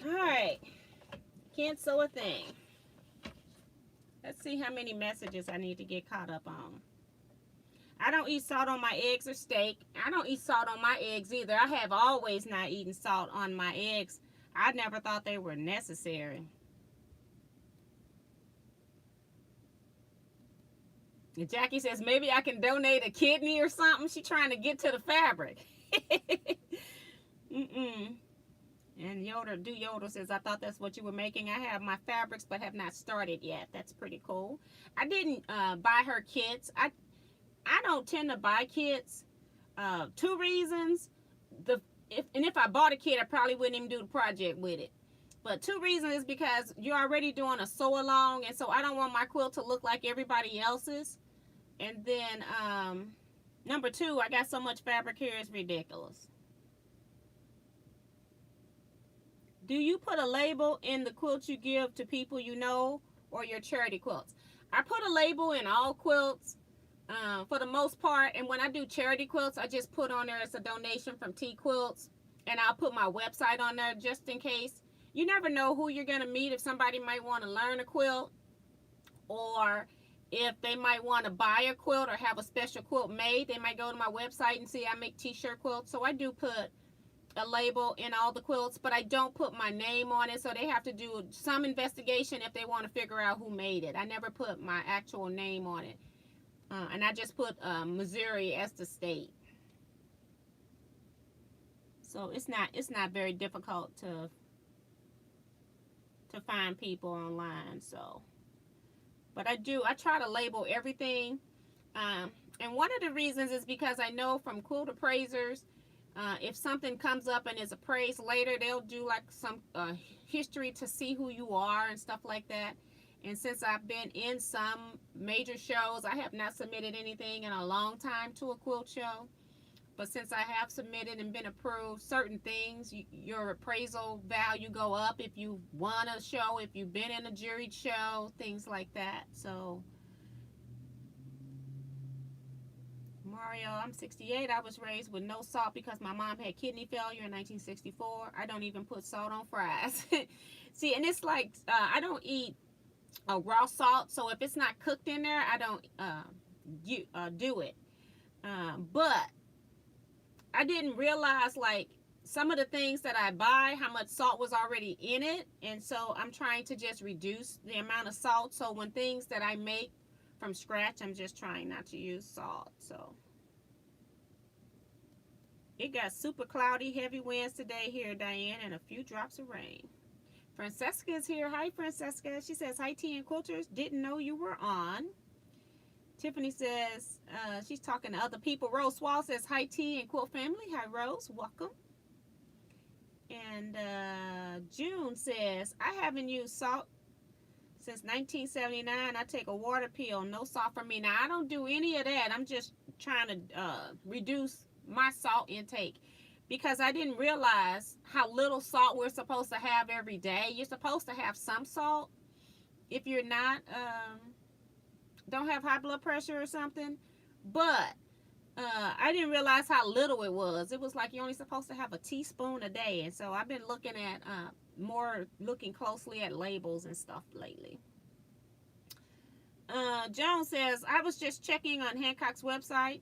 Alright. Can't sew a thing. Let's see how many messages I need to get caught up on. I don't eat salt on my eggs or steak. I don't eat salt on my eggs either. I have always not eaten salt on my eggs. I never thought they were necessary. And Jackie says, maybe I can donate a kidney or something. She's trying to get to the fabric. And Yoder says, I thought that's what you were making. I have my fabrics, but have not started yet. That's pretty cool. I didn't buy her kits. I don't tend to buy kits. 2 reasons. If I bought a kit, I probably wouldn't even do the project with it. But 2 reasons is because you're already doing a sew along, and so I don't want my quilt to look like everybody else's. And then number 2, I got so much fabric here, it's ridiculous. Do you put a label in the quilts you give to people you know or your charity quilts? I put a label in all quilts for the most part, and when I do charity quilts, I just put on there it's a donation from Teaquilts, and I'll put my website on there just in case. You never know who you're going to meet, if somebody might want to learn a quilt, or if they might want to buy a quilt or have a special quilt made. They might go to my website and see I make t-shirt quilts. So I do put a label in all the quilts, but I don't put my name on it, so they have to do some investigation if they want to figure out who made it. I never put my actual name on it, and I just put Missouri as the state. So it's not very difficult to find people online. So, but I try to label everything, and one of the reasons is because I know from quilt appraisers, if something comes up and is appraised later, they'll do like some history to see who you are and stuff like that. And since I've been in some major shows, I have not submitted anything in a long time to a quilt show. But since I have submitted and been approved, certain things, your appraisal value go up if you won a show, if you've been in a juried show, things like that. So, Mario, I'm 68. I was raised with no salt because my mom had kidney failure in 1964. I don't even put salt on fries. See, and it's like, I don't eat raw salt. So if it's not cooked in there, I don't do it. But I didn't realize, like, some of the things that I buy, how much salt was already in it. And so I'm trying to just reduce the amount of salt. So when things that I make from scratch, I'm just trying not to use salt. So it got super cloudy, heavy winds today here, Diane, and a few drops of rain. Francesca is here. Hi, Francesca. She says, hi, Tea and Quilters. Didn't know you were on. Tiffany says, she's talking to other people. Rose Swall says, hi, Tea and Quilt family. Hi, Rose. Welcome. And June says, I haven't used salt since 1979. I take a water pill. No salt for me. Now, I don't do any of that. I'm just trying to reduce my salt intake because I didn't realize how little salt we're supposed to have every day. You're supposed to have some salt if you're not... don't have high blood pressure or something, but I didn't realize how little it was. It was like you're only supposed to have a teaspoon a day, and so I've been looking at looking closely at labels and stuff lately. Joan says, I was just checking on Hancock's website,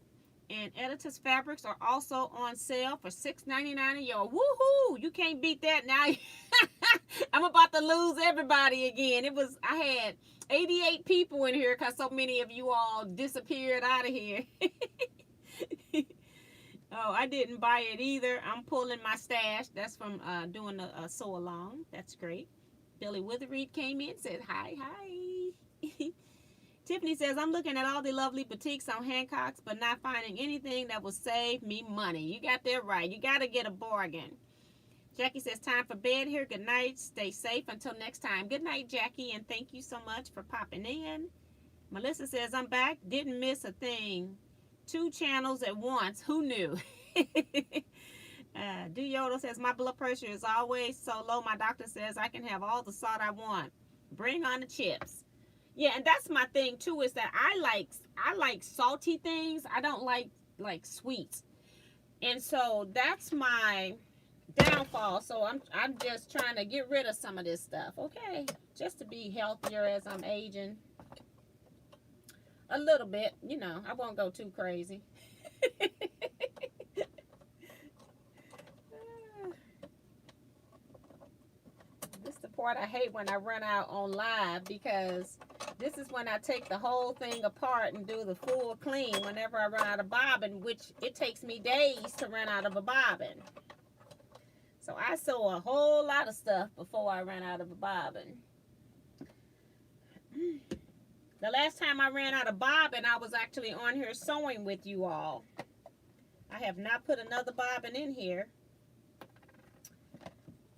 and Editor's fabrics are also on sale for $6.99 a yard. Woohoo! You can't beat that now. I'm about to lose everybody again. I had 88 people in here because so many of you all disappeared out of here. Oh, I didn't buy it either. I'm pulling my stash. That's from doing a sew along. That's great. Billy Withereed came in, said hi. Tiffany says, I'm looking at all the lovely boutiques on Hancock's, but not finding anything that will save me money. You got that right. You got to get a bargain. Jackie says, time for bed here. Good night. Stay safe until next time. Good night, Jackie, and thank you so much for popping in. Melissa says, I'm back. Didn't miss a thing. 2 channels at once. Who knew? Do Yodel says, my blood pressure is always so low. My doctor says I can have all the salt I want. Bring on the chips. Yeah, and that's my thing too, is that I like salty things. I don't like sweets. And so that's my downfall. So I'm just trying to get rid of some of this stuff, okay? Just to be healthier as I'm aging. A little bit, you know, I won't go too crazy. This is the part I hate when I run out on live, because this is when I take the whole thing apart and do the full clean whenever I run out of bobbin, which it takes me days to run out of a bobbin. So I sew a whole lot of stuff before I run out of a bobbin. The last time I ran out of bobbin, I was actually on here sewing with you all. I have not put another bobbin in here.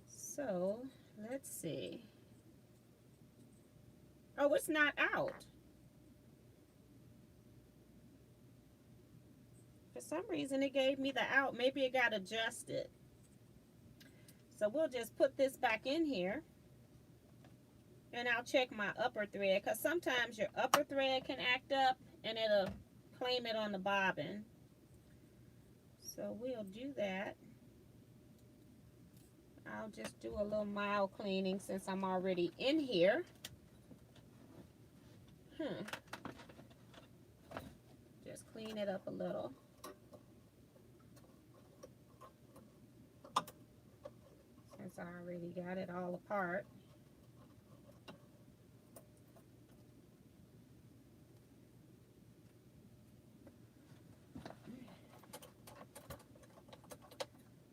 So Let's see. Oh, it's not out. For some reason, it gave me the out. Maybe it got adjusted. So we'll just put this back in here. And I'll check my upper thread, because sometimes your upper thread can act up and it'll claim it on the bobbin. So we'll do that. I'll just do a little mild cleaning since I'm already in here. Just clean it up a little. Since I already got it all apart.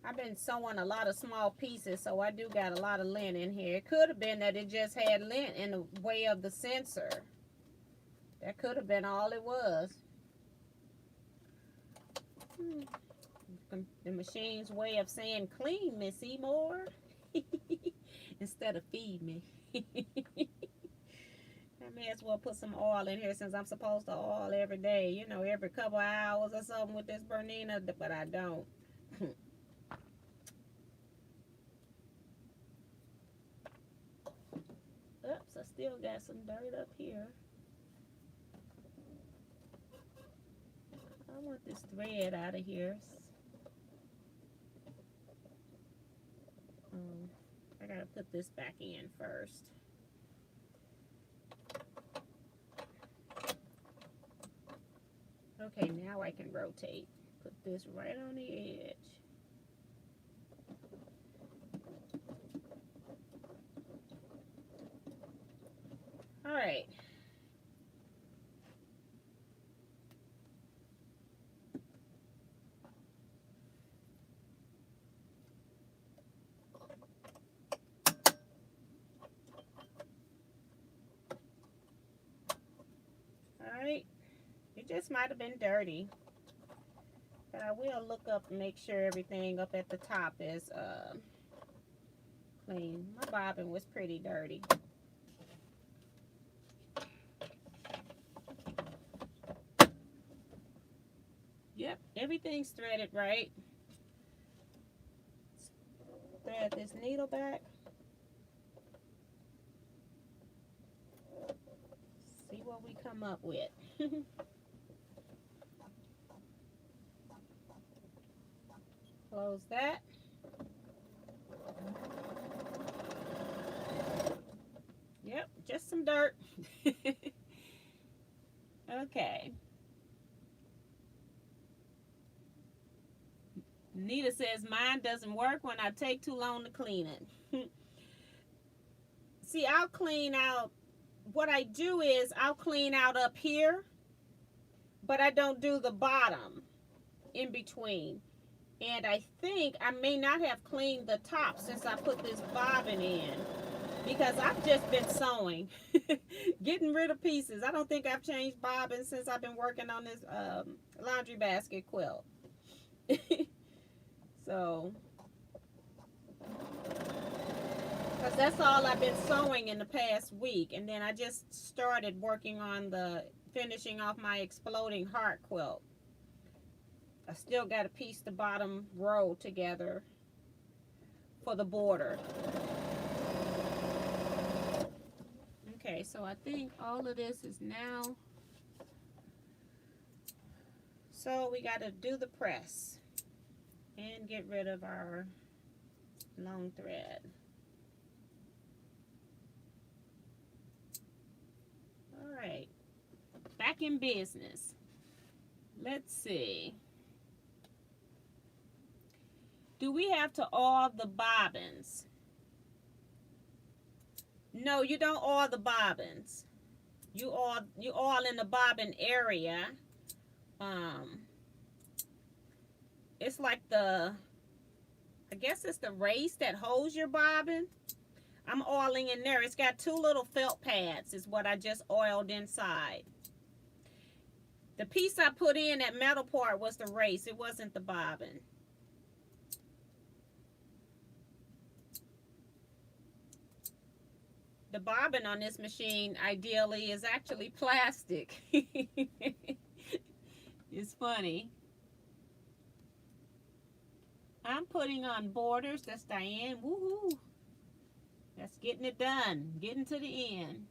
I've been sewing a lot of small pieces, so I do got a lot of lint in here. It could have been that it just had lint in the way of the sensor. That could have been all it was. The machine's way of saying clean, Miss Seymour. Instead of feed me. I may as well put some oil in here since I'm supposed to oil every day. You know, every couple of hours or something with this Bernina, but I don't. Oops, I still got some dirt up here. I want this thread out of here. I gotta put this back in first. Okay, now I can rotate. Put this right on the edge. All right. Alright, it just might have been dirty, but I will look up and make sure everything up at the top is clean. My bobbin was pretty dirty. Yep, everything's threaded right. Thread this needle back. See what we come up with. Close that. Yep, just some dirt. Okay. Nita says mine doesn't work when I take too long to clean it. See, I'll clean out. What I do is I'll clean out up here, but I don't do the bottom in between. And I think I may not have cleaned the top since I put this bobbin in, because I've just been sewing, getting rid of pieces. I don't think I've changed bobbins since I've been working on this laundry basket quilt. So, because that's all I've been sewing in the past week. And then I just started working on the finishing off my exploding heart quilt. I still got to piece the bottom row together for the border. Okay, so I think all of this is now. So we got to do the press and get rid of our long thread. All right, back in business. Let's see. Do we have to oil the bobbins? No, you don't oil the bobbins. You oil in the bobbin area. It's like the, I guess it's the race that holds your bobbin. I'm oiling in there. It's got two little felt pads is what I just oiled inside. The piece I put in, that metal part, was the race. It wasn't the bobbin. The bobbin on this machine, ideally, is actually plastic. It's funny. I'm putting on borders. That's Diane. Woohoo! That's getting it done. Getting to the end.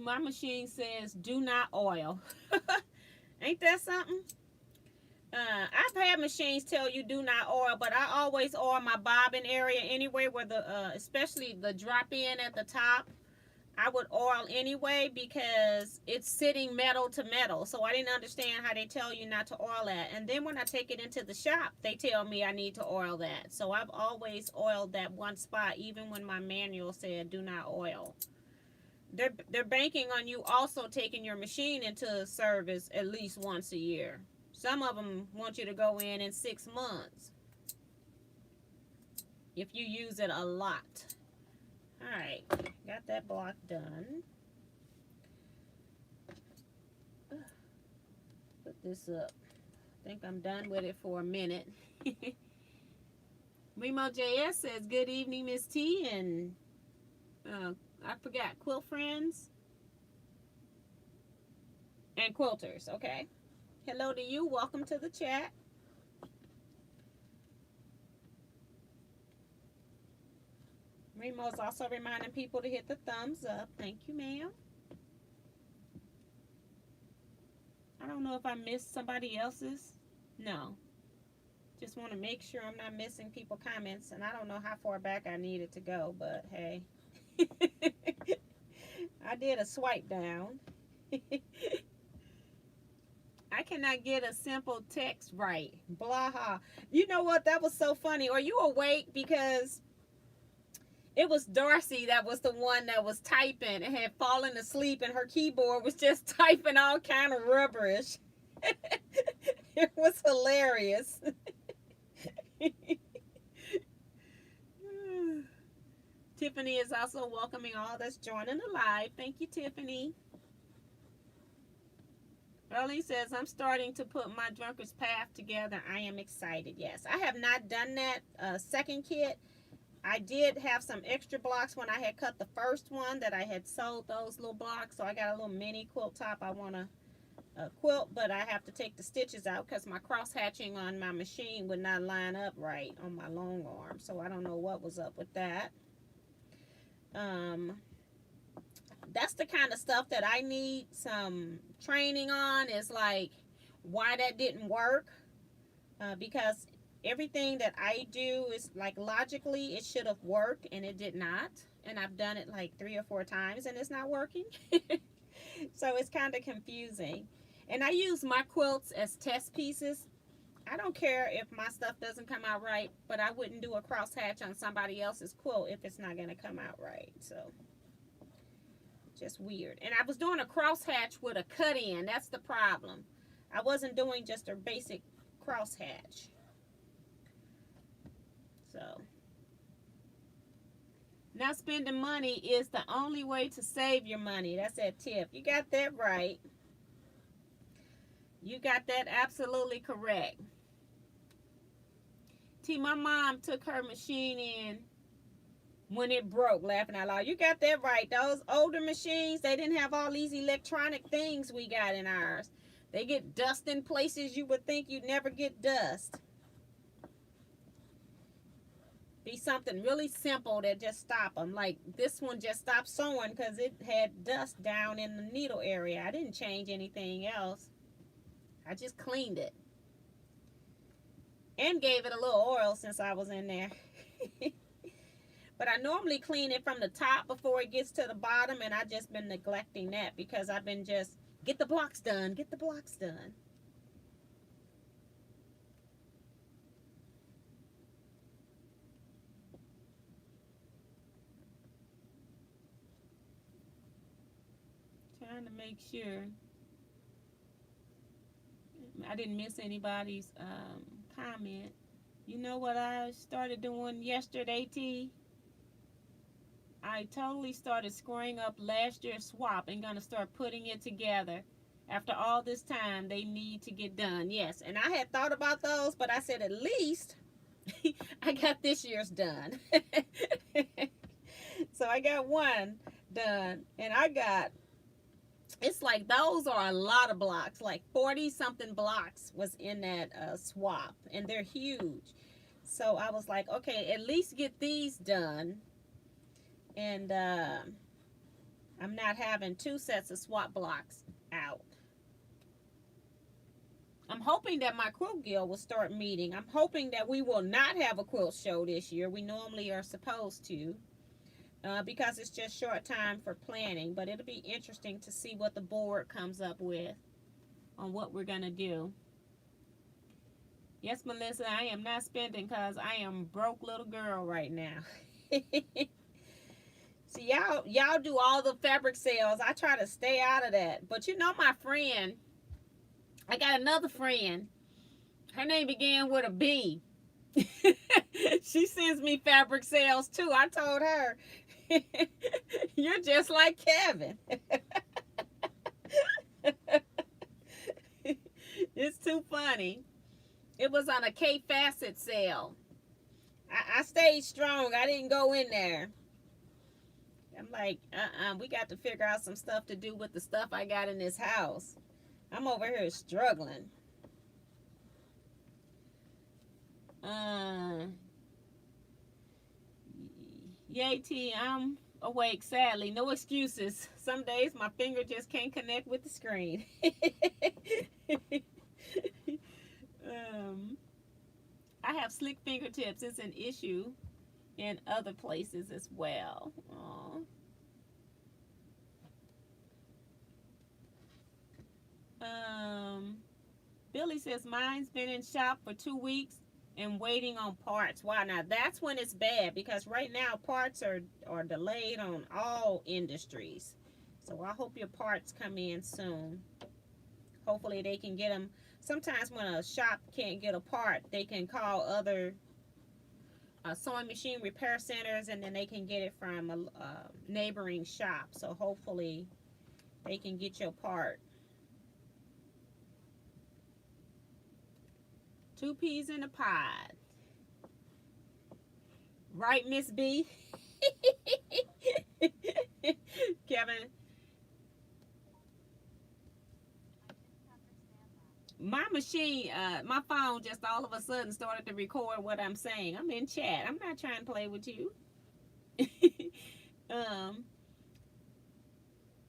My machine says do not oil. Ain't that something? I've had machines tell you do not oil, but I always oil my bobbin area anyway, where the especially the drop in at the top. I would oil anyway because it's sitting metal to metal. So I didn't understand how they tell you not to oil that. And then when I take it into the shop, they tell me I need to oil that. So I've always oiled that one spot, even when my manual said do not oil. They're banking on you also taking your machine into service at least once a year. Some of them want you to go in 6 months if you use it a lot. All right, got that block done. Put this up. I think I'm done with it for a minute. Remo JS says, good evening, Miss T, and I forgot, quilt friends and quilters. Okay. Hello to you. Welcome to the chat. Remo's also reminding people to hit the thumbs up. Thank you, ma'am. I don't know if I missed somebody else's. No. Just want to make sure I'm not missing people comments. And I don't know how far back I needed to go, but hey. I did a swipe down. I cannot get a simple text right. Blaha. You know what? That was so funny. Are you awake? Because it was Darcy that was the one that was typing and had fallen asleep, and her keyboard was just typing all kind of rubberish. It was hilarious. Tiffany is also welcoming all that's joining the live. Thank you, Tiffany. Early says, I'm starting to put my Drunkard's Path together. I am excited. Yes, I have not done that second kit. I did have some extra blocks when I had cut the first one that I had sold those little blocks. So I got a little mini quilt top I want to quilt, but I have to take the stitches out because my cross hatching on my machine would not line up right on my long arm. So I don't know what was up with that. That's the kind of stuff that I need some training on, is like why that didn't work, because everything that I do is like logically it should have worked and it did not, and I've done it like 3 or 4 times and it's not working. So it's kind of confusing, and I use my quilts as test pieces. I don't care if my stuff doesn't come out right, but I wouldn't do a cross hatch on somebody else's quilt if it's not going to come out right. So just weird. And I was doing a cross hatch with a cut in. That's the problem. I wasn't doing just a basic cross hatch. So not spending money is the only way to save your money. That's that tip. You got that right. You got that absolutely correct. T, my mom took her machine in when it broke, laughing out loud. You got that right. Those older machines, they didn't have all these electronic things we got in ours. They get dust in places you would think you'd never get dust. Be something really simple that just stop them. Like this one just stopped sewing because it had dust down in the needle area. I didn't change anything else. I just cleaned it. And gave it a little oil since I was in there. But I normally clean it from the top before it gets to the bottom, and I've just been neglecting that because I've been just, get the blocks done, get the blocks done. Trying to make sure I didn't miss anybody's comment. You know what I started doing yesterday, T? I totally started screwing up last year's swap and gonna start putting it together. After all this time, they need to get done. Yes, and I had thought about those, but I said at least I got this year's done. So I got one done, and I got, it's like those are a lot of blocks, like 40 something blocks was in that swap, and they're huge. So I was like, okay, at least get these done, and I'm not having two sets of swap blocks out. I'm hoping that my quilt guild will start meeting. I'm hoping that we will not have a quilt show this year. We normally are supposed to, because it's just short time for planning. But it'll be interesting to see what the board comes up with on what we're going to do. Yes, Melissa, I am not spending because I am broke little girl right now. See, y'all do all the fabric sales. I try to stay out of that. But you know my friend, I got another friend. Her name began with a B. She sends me fabric sales too. I told her, you're just like Kevin. It's too funny. It was on a K Facet sale. I stayed strong. I didn't go in there. I'm like, we got to figure out some stuff to do with the stuff I got in this house. I'm over here struggling. Yay, T, I'm awake, sadly. No excuses. Some days my finger just can't connect with the screen. I have slick fingertips. It's an issue in other places as well. Aww. Billy says mine's been in shop for 2 weeks and waiting on parts. Wow, now that's when it's bad, because right now parts are delayed on all industries. So I hope your parts come in soon. Hopefully they can get them. Sometimes when a shop can't get a part, they can call other sewing machine repair centers, and then they can get it from a neighboring shop. So hopefully they can get your part. 2 peas in a pod. Right, Miss B? Kevin. My machine, my phone just all of a sudden started to record what I'm saying. I'm in chat. I'm not trying to play with you.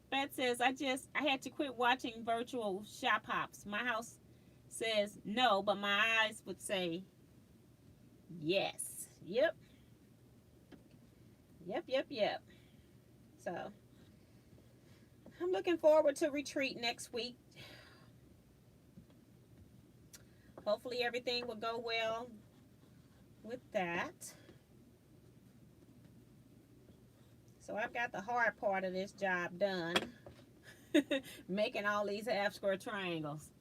Beth says, I had to quit watching virtual shop hops. My house says no, but my eyes would say yes. Yep. So I'm looking forward to retreat next week. Hopefully everything will go well with that. So I've got the hard part of this job done. Making all these half square triangles.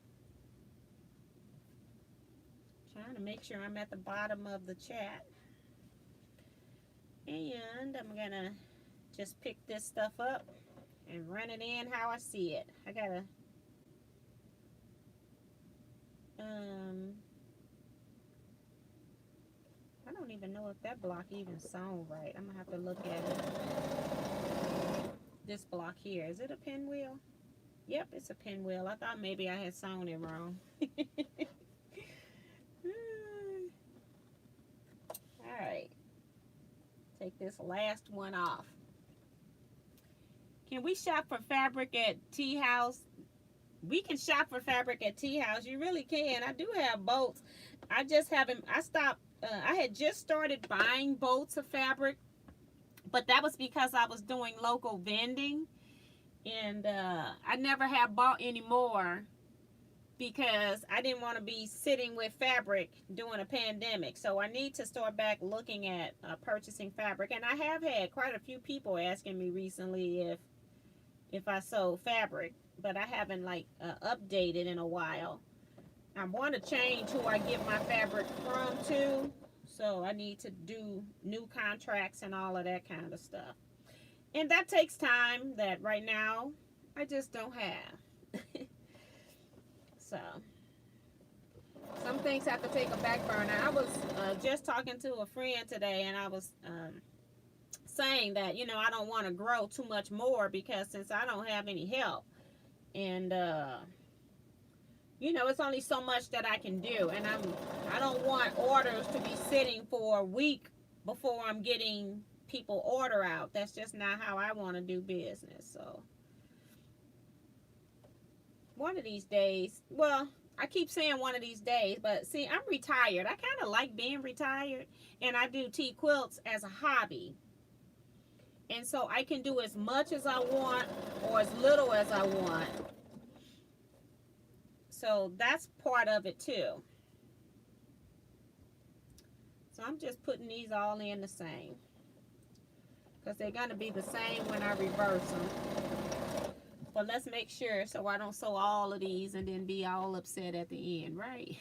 Trying to make sure I'm at the bottom of the chat. And I'm gonna just pick this stuff up and run it in how I see it. I gotta I don't even know if that block even sewn right. I'm gonna have to look at it. This block here, is it a pinwheel? Yep, it's a pinwheel. I thought maybe I had sewn it wrong. Alright, take this last one off. Can we shop for fabric at Tea House? We can shop for fabric at Tea House. You really can. I do have bolts. I just haven't, I had just started buying bolts of fabric, but that was because I was doing local vending, and I never have bought any more because I didn't want to be sitting with fabric during a pandemic. So I need to start back looking at purchasing fabric. And I have had quite a few people asking me recently if I sold fabric, but I haven't updated in a while. I want to change who I get my fabric from too, so I need to do new contracts and all of that kind of stuff. And that takes time that right now I just don't have. So some things have to take a back burner. I was just talking to a friend today, and I was saying that, you know, I don't want to grow too much more because since I don't have any help, and you know, it's only so much that I can do, and I don't want orders to be sitting for a week before I'm getting people order out. That's just not how I want to do business. So one of these days, well, I keep saying one of these days, but see, I'm retired. I kind of like being retired, and I do Teaquilts as a hobby. And so I can do as much as I want or as little as I want. So that's part of it too. So I'm just putting these all in the same, because they're going to be the same when I reverse them. But let's make sure so I don't sew all of these and then be all upset at the end, right?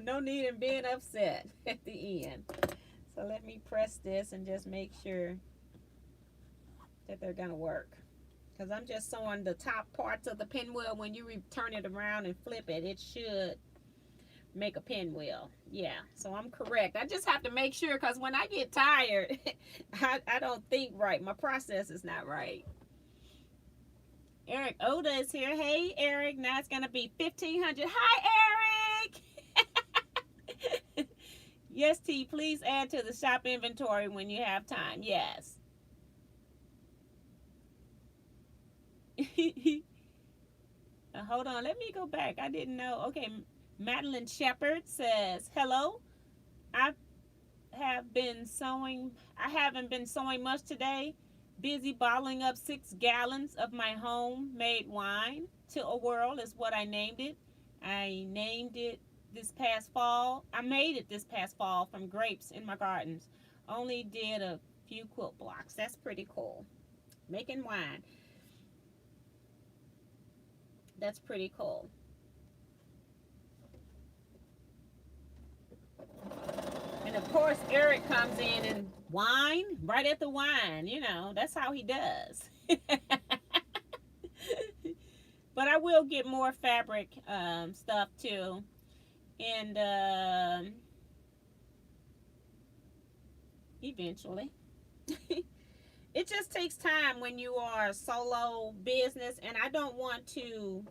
No need in being upset at the end. So let me press this and just make sure that they're going to work. Because I'm just sewing the top parts of the pinwheel. When you turn it around and flip it, it should make a pinwheel. Yeah, so I'm correct. I just have to make sure, because when I get tired, I don't think right. My process is not right. Eric Oda is here. Hey, Eric. Now it's going to be 1,500. Hi, Eric. Yes, T, please add to the shop inventory when you have time. Yes. Hold on. Let me go back. I didn't know. Okay. Madeline Shepherd says, hello. I haven't been sewing much today. Busy bottling up 6 gallons of my homemade wine. To a Whirl is what I named it. I made it this past fall from grapes in my gardens. Only did a few quilt blocks. That's pretty cool. Making wine. That's pretty cool. And of course, Eric comes in and wine, right at the wine. You know, that's how he does. But I will get more fabric stuff too. And eventually. It just takes time when you are a solo business, and I don't want to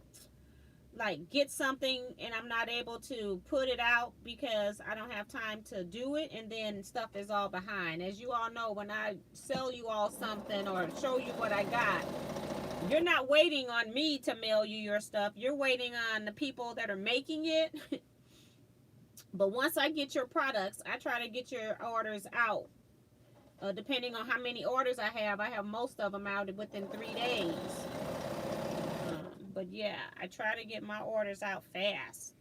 like get something and I'm not able to put it out because I don't have time to do it, and then stuff is all behind. As you all know, when I sell you all something or show you what I got, you're not waiting on me to mail you your stuff. You're waiting on the people that are making it. But once I get your products, I try to get your orders out. Depending on how many orders I have most of them out within 3 days. But yeah, I try to get my orders out fast.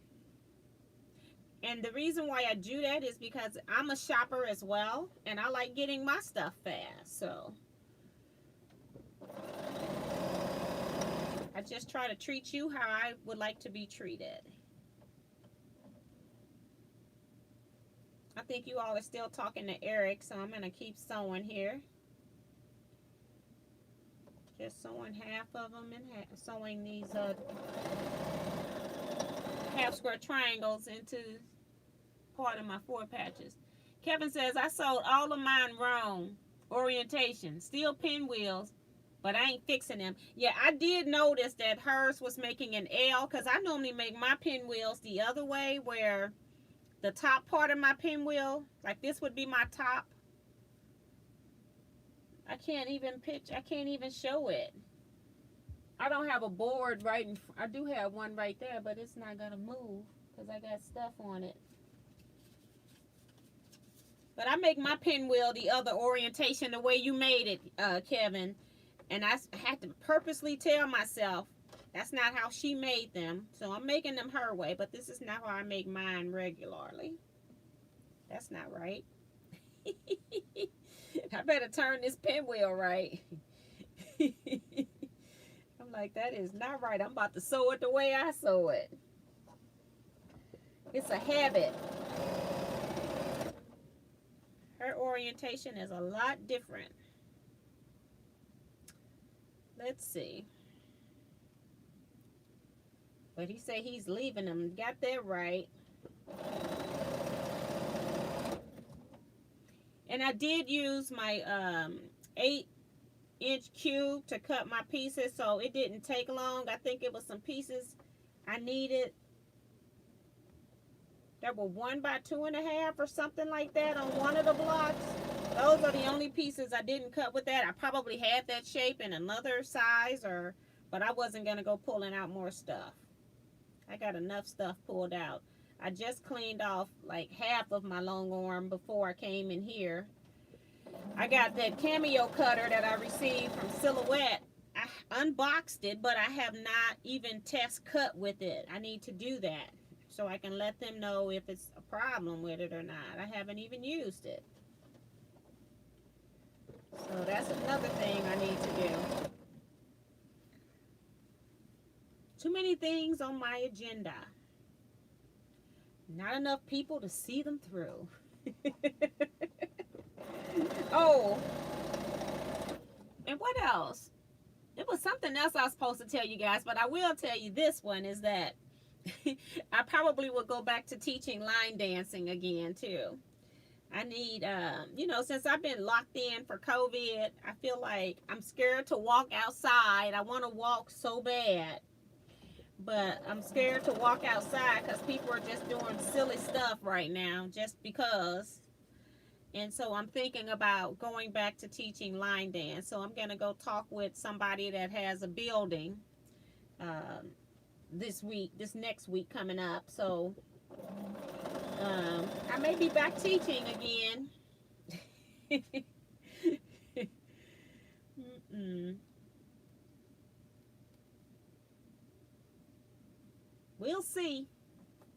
And the reason why I do that is because I'm a shopper as well, and I like getting my stuff fast. So I just try to treat you how I would like to be treated. I think you all are still talking to Eric, so I'm going to keep sewing here. Just sewing half of them and sewing these half square triangles into part of my 4 patches. Kevin says, I sewed all of mine wrong. Orientation. Still pinwheels, but I ain't fixing them. Yeah, I did notice that hers was making an L, because I normally make my pinwheels the other way, where the top part of my pinwheel, like this would be my top. I can't even show it. I don't have a board right in front. I do have one right there, but it's not going to move because I got stuff on it. But I make my pinwheel the other orientation, the way you made it, Kevin. And I had to purposely tell myself, that's not how she made them. So I'm making them her way, but this is not how I make mine regularly. That's not right. I better turn this pinwheel right. I'm like, that is not right. I'm about to sew it the way I sew it. It's a habit. Her orientation is a lot different. Let's see. But he said he's leaving them. Got that right. And I did use my 8-inch cube to cut my pieces, so it didn't take long. I think it was some pieces I needed that were 1 by 2.5 or something like that on one of the blocks. Those are the only pieces I didn't cut with that. I probably had that shape in another size, but I wasn't going to go pulling out more stuff. I got enough stuff pulled out. I just cleaned off like half of my long arm before I came in here. I got that cameo cutter that I received from Silhouette. I unboxed it, but I have not even test cut with it. I need to do that so I can let them know if it's a problem with it or not. I haven't even used it. So that's another thing I need to do. Too many things on my agenda. Not enough people to see them through. Oh, and what else? It was something else I was supposed to tell you guys, but I will tell you this one is that I probably will go back to teaching line dancing again too. I need, since I've been locked in for COVID, I feel like I'm scared to walk outside. I want to walk so bad, but I'm scared to walk outside because people are just doing silly stuff right now just because. And so I'm thinking about going back to teaching line dance. So I'm going to go talk with somebody that has a building this next week coming up. So I may be back teaching again. We'll see.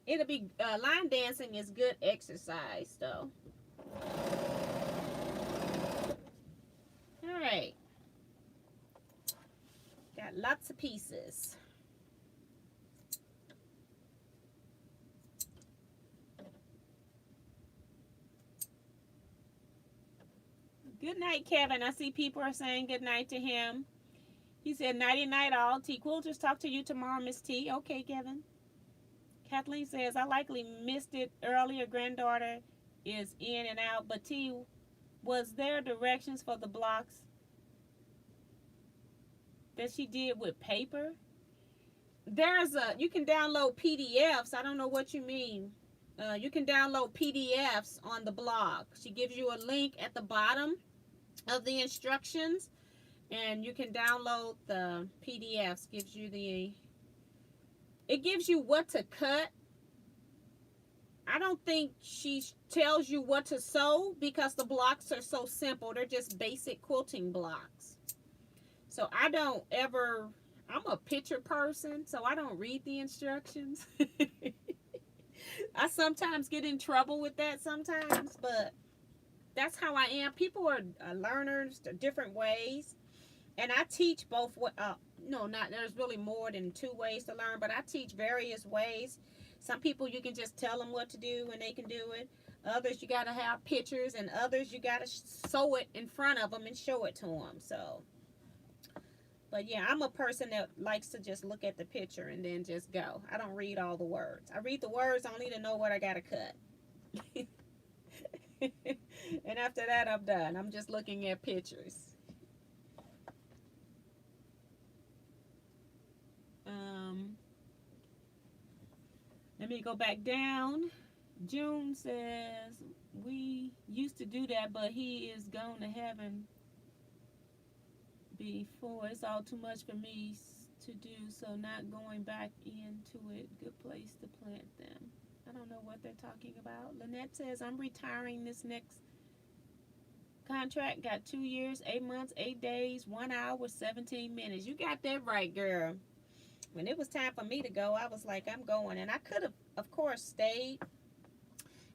It'll be, line dancing is good exercise though. All right. Got lots of pieces. Good night, Kevin. I see people are saying good night to him. He said, nighty night all. Teaquilts, talk to you tomorrow, Miss T. Okay, Kevin. Kathleen says, I likely missed it earlier. Granddaughter is in and out. But T, was there directions for the blocks that she did with paper? You can download PDFs. I don't know what you mean. You can download PDFs on the blog. She gives you a link at the bottom of the instructions, and you can download the PDFs. It gives you what to cut. I don't think she tells you what to sew because the blocks are so simple. They're just basic quilting blocks. So I'm a picture person, so I don't read the instructions. I sometimes get in trouble with that sometimes, but that's how I am. People are learners different ways. And I teach both, there's really more than 2 ways to learn, but I teach various ways. Some people you can just tell them what to do and they can do it. Others you got to have pictures, and others you got to sew it in front of them and show it to them. So, but yeah, I'm a person that likes to just look at the picture and then just go. I don't read all the words. I read the words only to know what I got to cut. And after that, I'm done. I'm just looking at pictures. Let me go back down. June says, we used to do that, but he is gone to heaven before. It's all too much for me to do, so not going back into it. Good place to plant them. I don't know what they're talking about. Lynette says, I'm retiring this next contract. Got 2 years, 8 months, 8 days, 1 hour, 17 minutes. You got that right, girl. When it was time for me to go, I was like, I'm going. And I could have, of course, stayed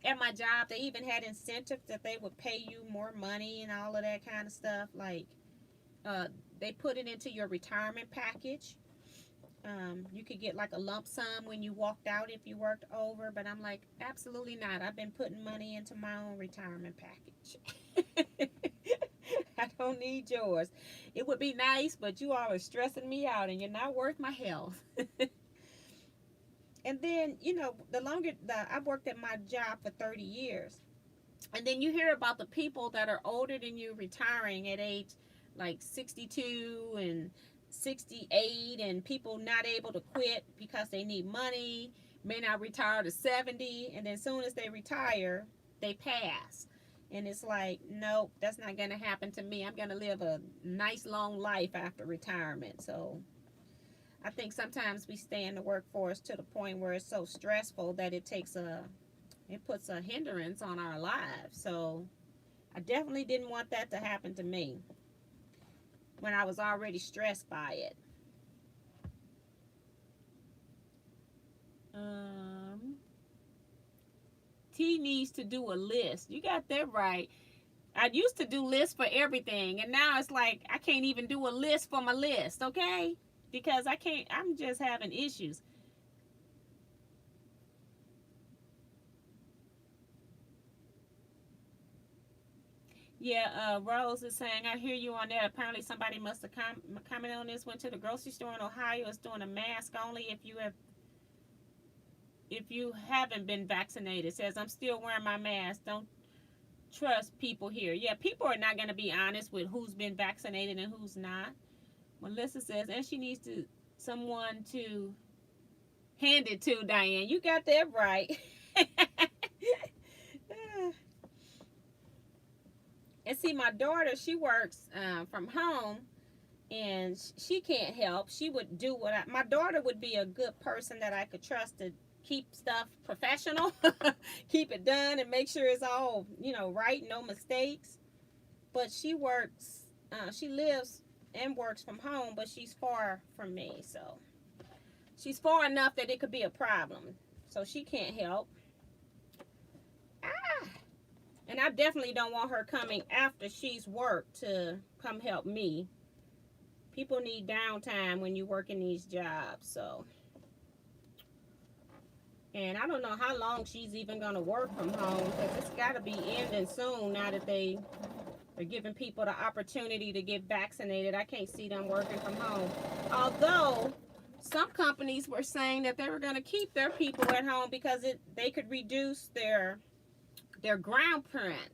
at my job. They even had incentives that they would pay you more money and all of that kind of stuff. Like, they put it into your retirement package. You could get like a lump sum when you walked out if you worked over, but I'm like, absolutely not. I've been putting money into my own retirement package. I don't need yours. It would be nice, but you all are stressing me out and you're not worth my health. And then, you know, I worked at my job for 30 years. And then you hear about the people that are older than you retiring at age like 62 and 68, and people not able to quit because they need money, may not retire to 70, and then as soon as they retire, they pass. And it's like, nope, that's not going to happen to me. I'm going to live a nice long life after retirement. So I think sometimes we stay in the workforce to the point where it's so stressful that it puts a hindrance on our lives. So I definitely didn't want that to happen to me when I was already stressed by it. T needs to do a list. You got that right. I used to do lists for everything, and now it's like I can't even do a list for my list, okay? Because I'm just having issues. Yeah, Rose is saying, I hear you on that. Apparently somebody must have commented on this. Went to the grocery store in Ohio. Is doing a mask only if you haven't been vaccinated. Says, I'm still wearing my mask. Don't trust people here. Yeah, people are not going to be honest with who's been vaccinated and who's not. Melissa says, and she needs someone to hand it to, Diane. You got that right. And see, my daughter, she works from home, and she can't help. She would do my daughter would be a good person that I could trust to keep stuff professional, keep it done, and make sure it's all, right, no mistakes. But she lives and works from home, but she's far from me, so she's far enough that it could be a problem. So she can't help. And I definitely don't want her coming after she's worked to come help me. People need downtime when you work in these jobs, so. And I don't know how long she's even going to work from home, because it's got to be ending soon now that they are giving people the opportunity to get vaccinated. I can't see them working from home. Although some companies were saying that they were going to keep their people at home because they could reduce their ground print,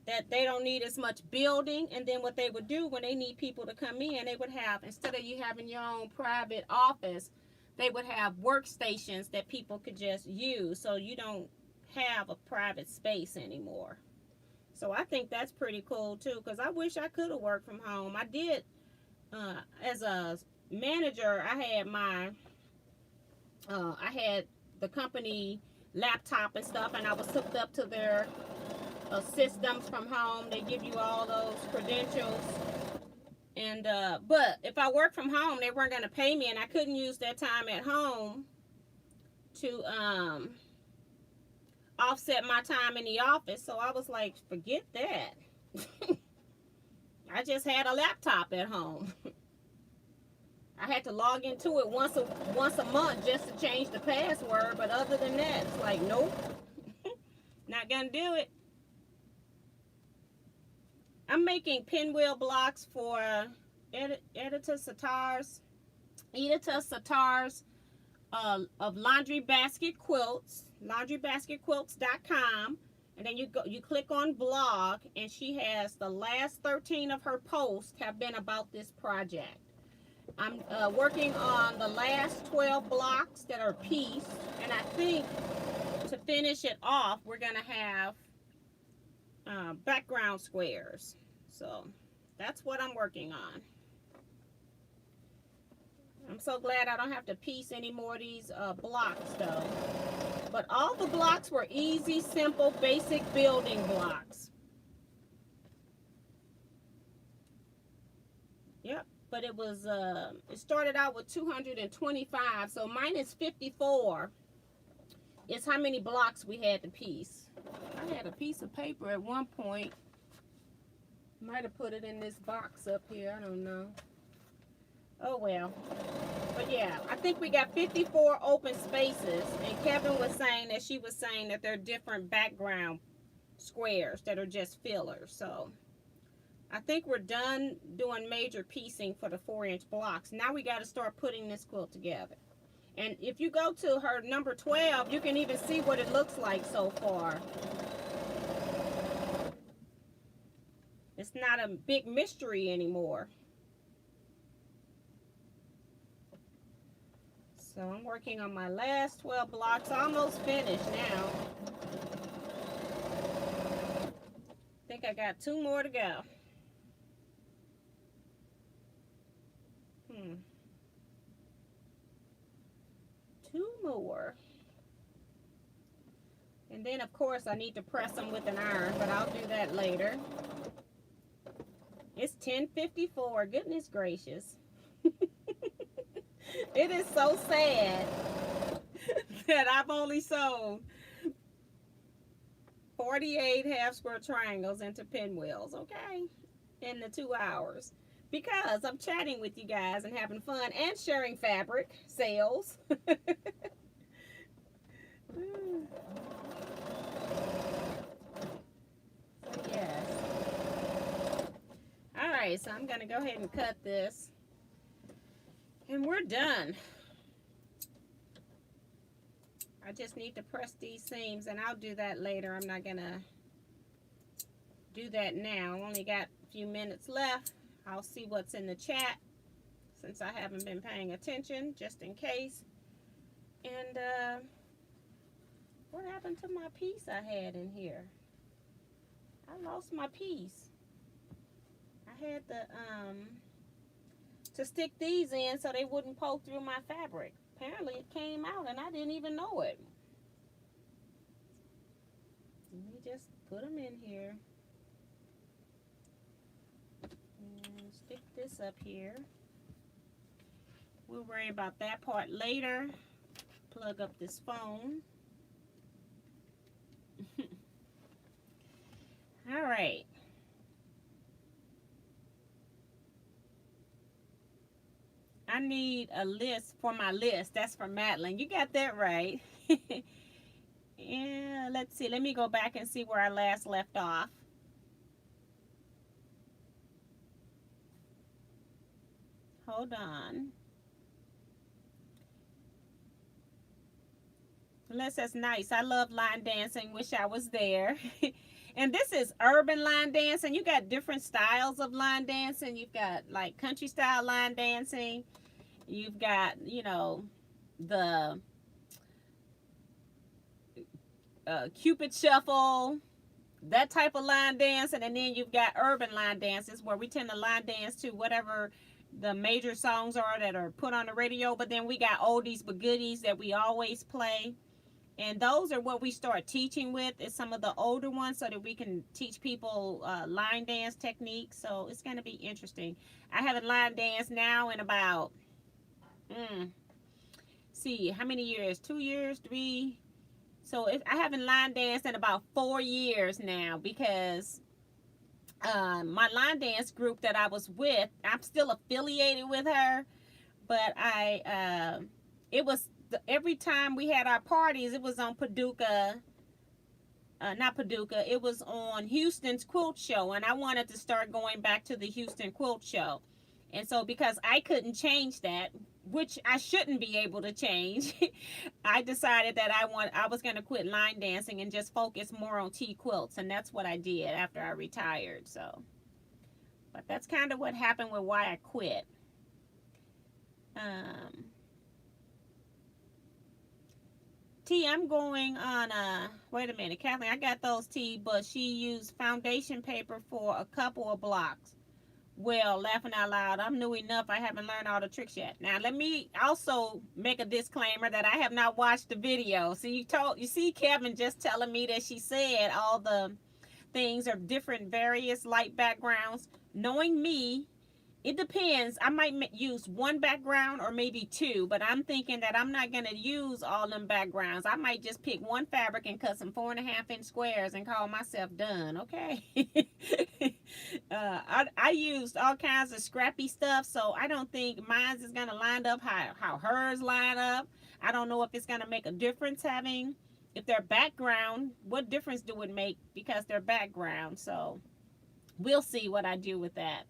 that they don't need as much building. And then what they would do when they need people to come in, they would have, instead of you having your own private office, they would have workstations that people could just use, so you don't have a private space anymore. So I think that's pretty cool too, because I wish I could have worked from home. I did, as a manager, I had the company laptop and stuff, and I was hooked up to their systems from home. They give you all those credentials, and but if I worked from home, they weren't going to pay me, and I couldn't use that time at home to offset my time in the office. So I was like, forget that. I just had a laptop at home. I had to log into it once a month just to change the password, but other than that, it's like, nope, not gonna do it. I'm making pinwheel blocks for Edita Satar's of Laundry Basket Quilts, laundrybasketquilts.com, and then you click on blog, and she has the last 13 of her posts have been about this project. I'm working on the last 12 blocks that are pieced, and I think to finish it off, we're going to have background squares. So that's what I'm working on. I'm so glad I don't have to piece any more of these blocks though. But all the blocks were easy, simple, basic building blocks. Yep. But it was, it started out with 225, so minus 54 is how many blocks we had to piece. I had a piece of paper at one point. Might have put it in this box up here, I don't know. Oh well. But yeah, I think we got 54 open spaces. And Kevin was saying that she was saying that they're different background squares that are just fillers. So I think we're done doing major piecing for the 4-inch blocks. Now we got to start putting this quilt together. And if you go to her number 12, you can even see what it looks like so far. It's not a big mystery anymore. So I'm working on my last 12 blocks, almost finished now. I think I got 2 more to go. 2 more. And then of course I need to press them with an iron, but I'll do that later. It's 10:54, goodness gracious. It is so sad that I've only sewn 48 half square triangles into pinwheels, okay, in the 2 hours. Because I'm chatting with you guys and having fun and sharing fabric sales. Yes. All right, so I'm going to go ahead and cut this. And we're done. I just need to press these seams, and I'll do that later. I'm not going to do that now. I only got a few minutes left. I'll see what's in the chat since I haven't been paying attention, just in case. And what happened to my piece I had in here? I lost my piece. I had the to stick these in so they wouldn't poke through my fabric. Apparently it came out and I didn't even know it. Let me just put them in here. And stick this up here. We'll worry about that part later. Plug up this phone. All right. I need a list for my list. That's for Madeline. You got that right. Yeah, let's see. Let me go back and see where I last left off. Hold on. Unless that's nice. I love line dancing. Wish I was there. And this is urban line dancing. You got different styles of line dancing. You've got like country style line dancing. You've got, you know, the Cupid shuffle, that type of line dancing. And then you've got urban line dances where we tend to line dance to whatever the major songs are that are put on the radio. But then we got oldies but goodies that we always play. And those are what we start teaching with, is some of the older ones, so that we can teach people line dance techniques. So it's going to be interesting. I haven't line danced now in about, see, how many years? 2 years, 3? So I haven't line danced in about 4 years now, because my line dance group that I was with, I'm still affiliated with her, but it was, every time we had our parties, it was on Paducah, not Paducah, it was on Houston's Quilt Show, and I wanted to start going back to the Houston Quilt Show. And so because I couldn't change that, which I shouldn't be able to change, I decided that I was going to quit line dancing and just focus more on Teaquilts, and that's what I did after I retired. So, but that's kind of what happened with why I quit. T, I'm going on, wait a minute, Kathleen, I got those, T, but she used foundation paper for a couple of blocks. Well, laughing out loud, I'm new enough, I haven't learned all the tricks yet. Now, let me also make a disclaimer that I have not watched the video. So you see Kevin just telling me that she said all the things are different, various light backgrounds. Knowing me, It depends. I might use one background or maybe two, but I'm thinking that I'm not going to use all them backgrounds. I might just pick one fabric and cut some 4.5-inch squares and call myself done, okay? I used all kinds of scrappy stuff, so I don't think mine is going to line up how hers line up. I don't know if it's going to make a difference having, if their background, what difference do it make because their background, so we'll see what I do with that.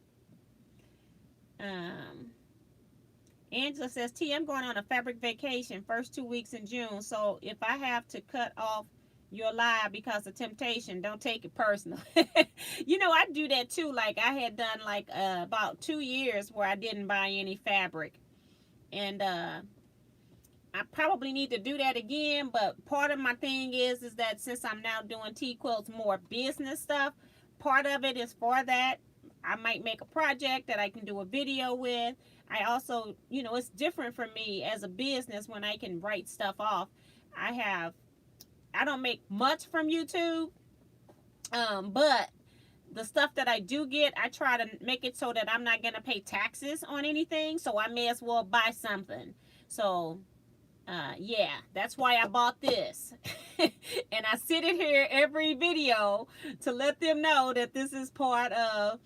Angela says, T, I'm going on a fabric vacation first 2 weeks in June. So if I have to cut off your live because of temptation, don't take it personal. You know, I do that too. Like I had done like about 2 years where I didn't buy any fabric. And I probably need to do that again. But part of my thing is that since I'm now doing Teaquilts more business stuff, part of it is for that. I might make a project that I can do a video with. I also, you know, it's different for me as a business when I can write stuff off. I don't make much from YouTube, but the stuff that I do get, I try to make it so that I'm not going to pay taxes on anything, so I may as well buy something. So, yeah, that's why I bought this. And I sit in here every video to let them know that this is part of,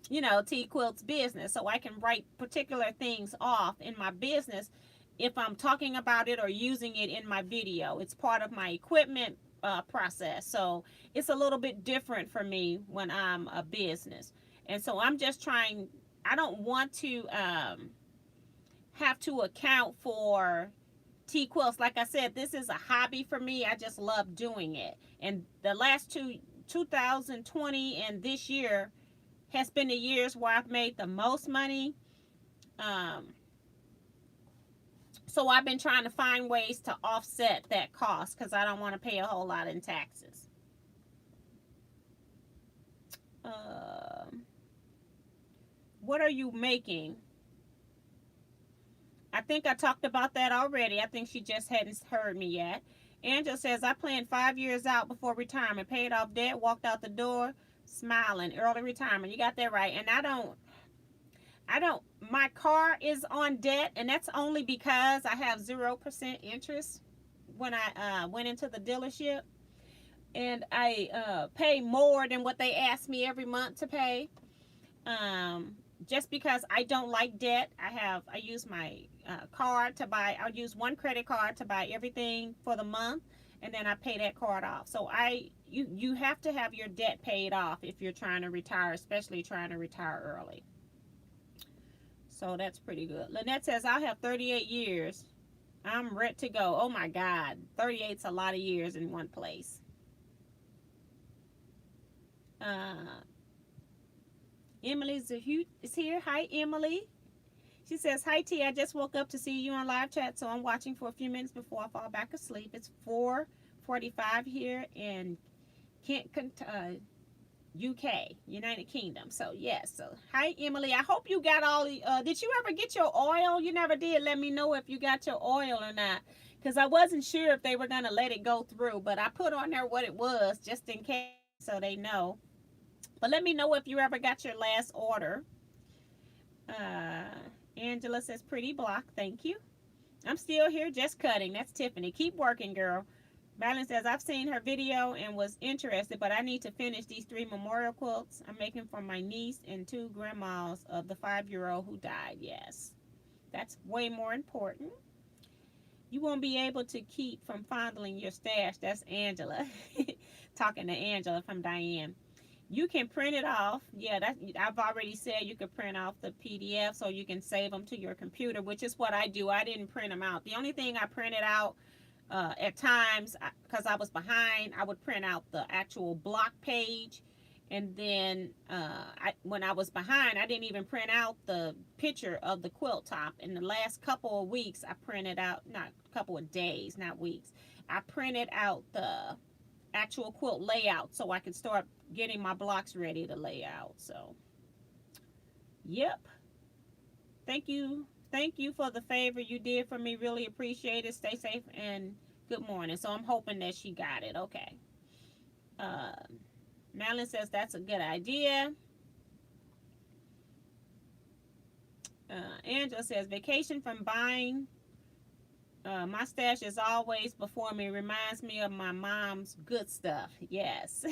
you know, Teaquilts business, so I can write particular things off in my business if I'm talking about it or using it in my video. It's part of my equipment process, so it's a little bit different for me when I'm a business. And so I'm just trying, I don't want to have to account for Teaquilts. Like I said, this is a hobby for me. I just love doing it. And the last 2020 and this year has been the years where I've made the most money. So I've been trying to find ways to offset that cost because I don't want to pay a whole lot in taxes. What are you making? I think I talked about that already. I think she just hadn't heard me yet. Angela says, I planned 5 years out before retirement, paid off debt, walked out the door, smiling, early retirement. You got that right. And I don't, my car is on debt, and that's only because I have 0% interest when I went into the dealership. And I pay more than what they ask me every month to pay. Just because I don't like debt. I use my card to buy, I'll use one credit card to buy everything for the month, and then I pay that card off. So you have to have your debt paid off if you're trying to retire, especially trying to retire early. So that's pretty good. Lynette says, I'll have 38 years. I'm ready to go. Oh my God. 38's a lot of years in one place. Emily is here. Hi, Emily. She says, hi, T. I just woke up to see you on live chat, so I'm watching for a few minutes before I fall back asleep. It's 4:45 here in Kent, UK, United Kingdom. So, yes. So, hi, Emily. I hope you got all the, did you ever get your oil? You never did. Let me know if you got your oil or not, because I wasn't sure if they were going to let it go through, but I put on there what it was just in case so they know. But let me know if you ever got your last order. Angela says, pretty block. Thank you. I'm still here just cutting. That's Tiffany. Keep working, girl. Madeline says, I've seen her video and was interested, but I need to finish these 3 memorial quilts I'm making for my niece and 2 grandmas of the 5-year-old who died. Yes, that's way more important. You won't be able to keep from fondling your stash. That's Angela. Talking to Angela from Diane. You can print it off. Yeah, I've already said you can print off the PDF so you can save them to your computer, which is what I do. I didn't print them out. The only thing I printed out at times, because I was behind, I would print out the actual block page. And then when I was behind, I didn't even print out the picture of the quilt top. In the last couple of weeks, I printed out, not a couple of days, not weeks, I printed out the actual quilt layout so I could start getting my blocks ready to lay out. So, yep. Thank you for the favor you did for me. Really appreciate it. Stay safe and good morning. So I'm hoping that she got it. Okay. Madeline says that's a good idea. Angela says, vacation from buying. My stash is always before me. Reminds me of my mom's good stuff. Yes.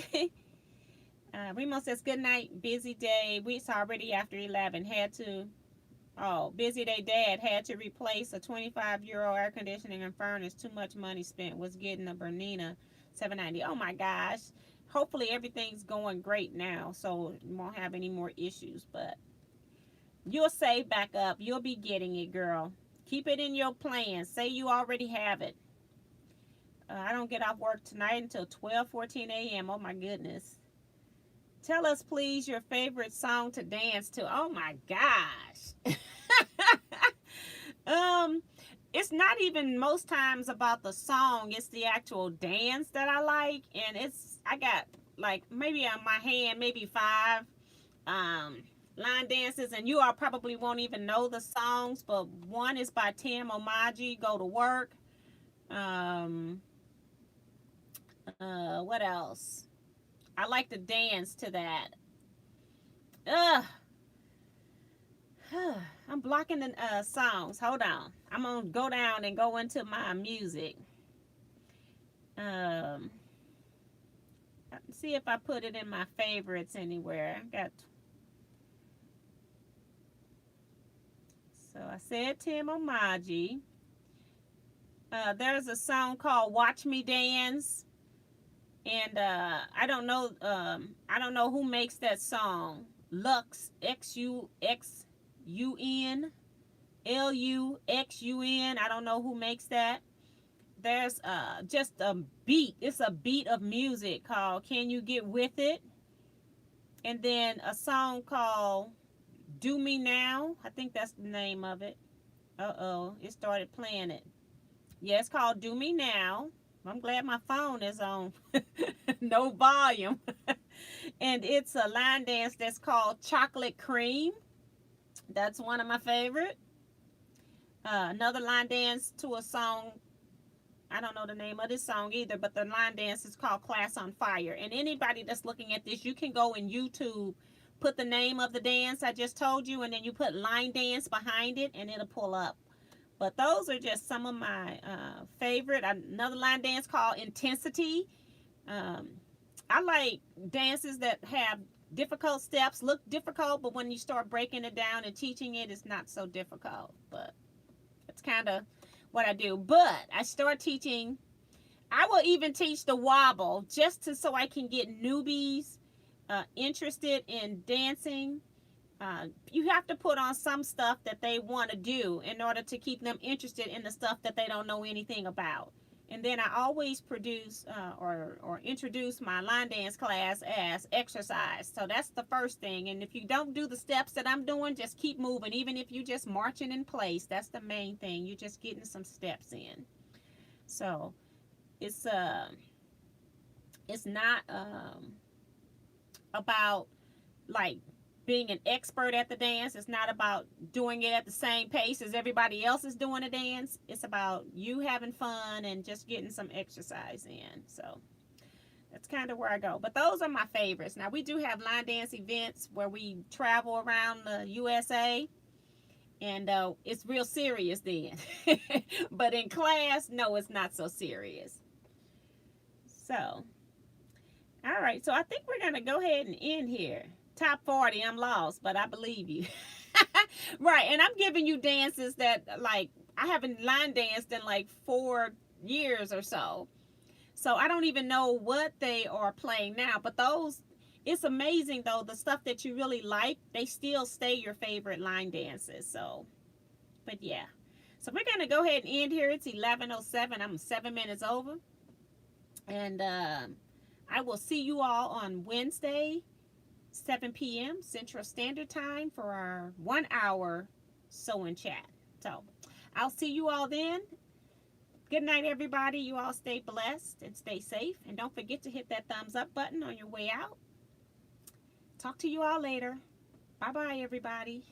Remo says, good night. Busy day. It's already after 11. Had to. Oh, busy day. Dad had to replace a 25-year-old air conditioning and furnace. Too much money spent. Was getting a Bernina 790. Oh my gosh. Hopefully everything's going great now, so you won't have any more issues. But you'll save back up. You'll be getting it, girl. Keep it in your plan. Say you already have it. I don't get off work tonight until 12:14 a.m. Oh my goodness. Tell us, please, your favorite song to dance to. Oh my gosh. It's not even most times about the song. It's the actual dance that I like. And I got like maybe on my hand, maybe 5 line dances. And you all probably won't even know the songs. But one is by Tim Omaji, Go to Work. What else? I like to dance to that. I'm blocking the songs. Hold on. I'm going to go down and go into my music. See if I put it in my favorites anywhere. So I said Tim Omaji. There's a song called Watch Me Dance. And I don't know who makes that song. Lux, X-U-X-U-N, L-U-X-U-N. I don't know who makes that. There's just a beat. It's a beat of music called Can You Get With It? And then a song called Do Me Now. I think that's the name of it. Uh-oh, it started playing it. Yeah, it's called Do Me Now. I'm glad my phone is on no volume. And it's a line dance that's called Chocolate Cream. That's one of my favorite. Another line dance to a song. I don't know the name of this song either, but the line dance is called Class on Fire. And anybody that's looking at this, you can go in YouTube, put the name of the dance I just told you, and then you put line dance behind it, and it'll pull up. But those are just some of my favorite. Another line dance called Intensity. I like dances that have difficult steps, look difficult, but when you start breaking it down and teaching it, it's not so difficult. But it's kind of what I do. But I start teaching. I will even teach the wobble just so I can get newbies interested in dancing. You have to put on some stuff that they want to do in order to keep them interested in the stuff that they don't know anything about. And then I always produce or introduce my line dance class as exercise. So that's the first thing. And if you don't do the steps that I'm doing, just keep moving. Even if you're just marching in place, that's the main thing. You're just getting some steps in. So it's not about like being an expert at the dance. It's not about doing it at the same pace as everybody else is doing a dance. It's about you having fun and just getting some exercise in. So that's kind of where I go. But those are my favorites. Now, we do have line dance events where we travel around the USA. And it's real serious then. But in class, no, it's not so serious. So, all right. So I think we're going to go ahead and end here. Top 40, I'm lost, but I believe you. Right, and I'm giving you dances that, like, I haven't line danced in like 4 years or so. So I don't even know what they are playing now. But those, it's amazing, though, the stuff that you really like, they still stay your favorite line dances. So, but yeah. So we're going to go ahead and end here. It's 11:07. I'm 7 minutes over. And I will see you all on Wednesday, 7 p.m. Central Standard Time for our 1 hour sew and chat. So I'll see you all then. Good night, everybody. You all stay blessed and stay safe. And don't forget to hit that thumbs up button on your way out. Talk to you all later. Bye-bye, everybody.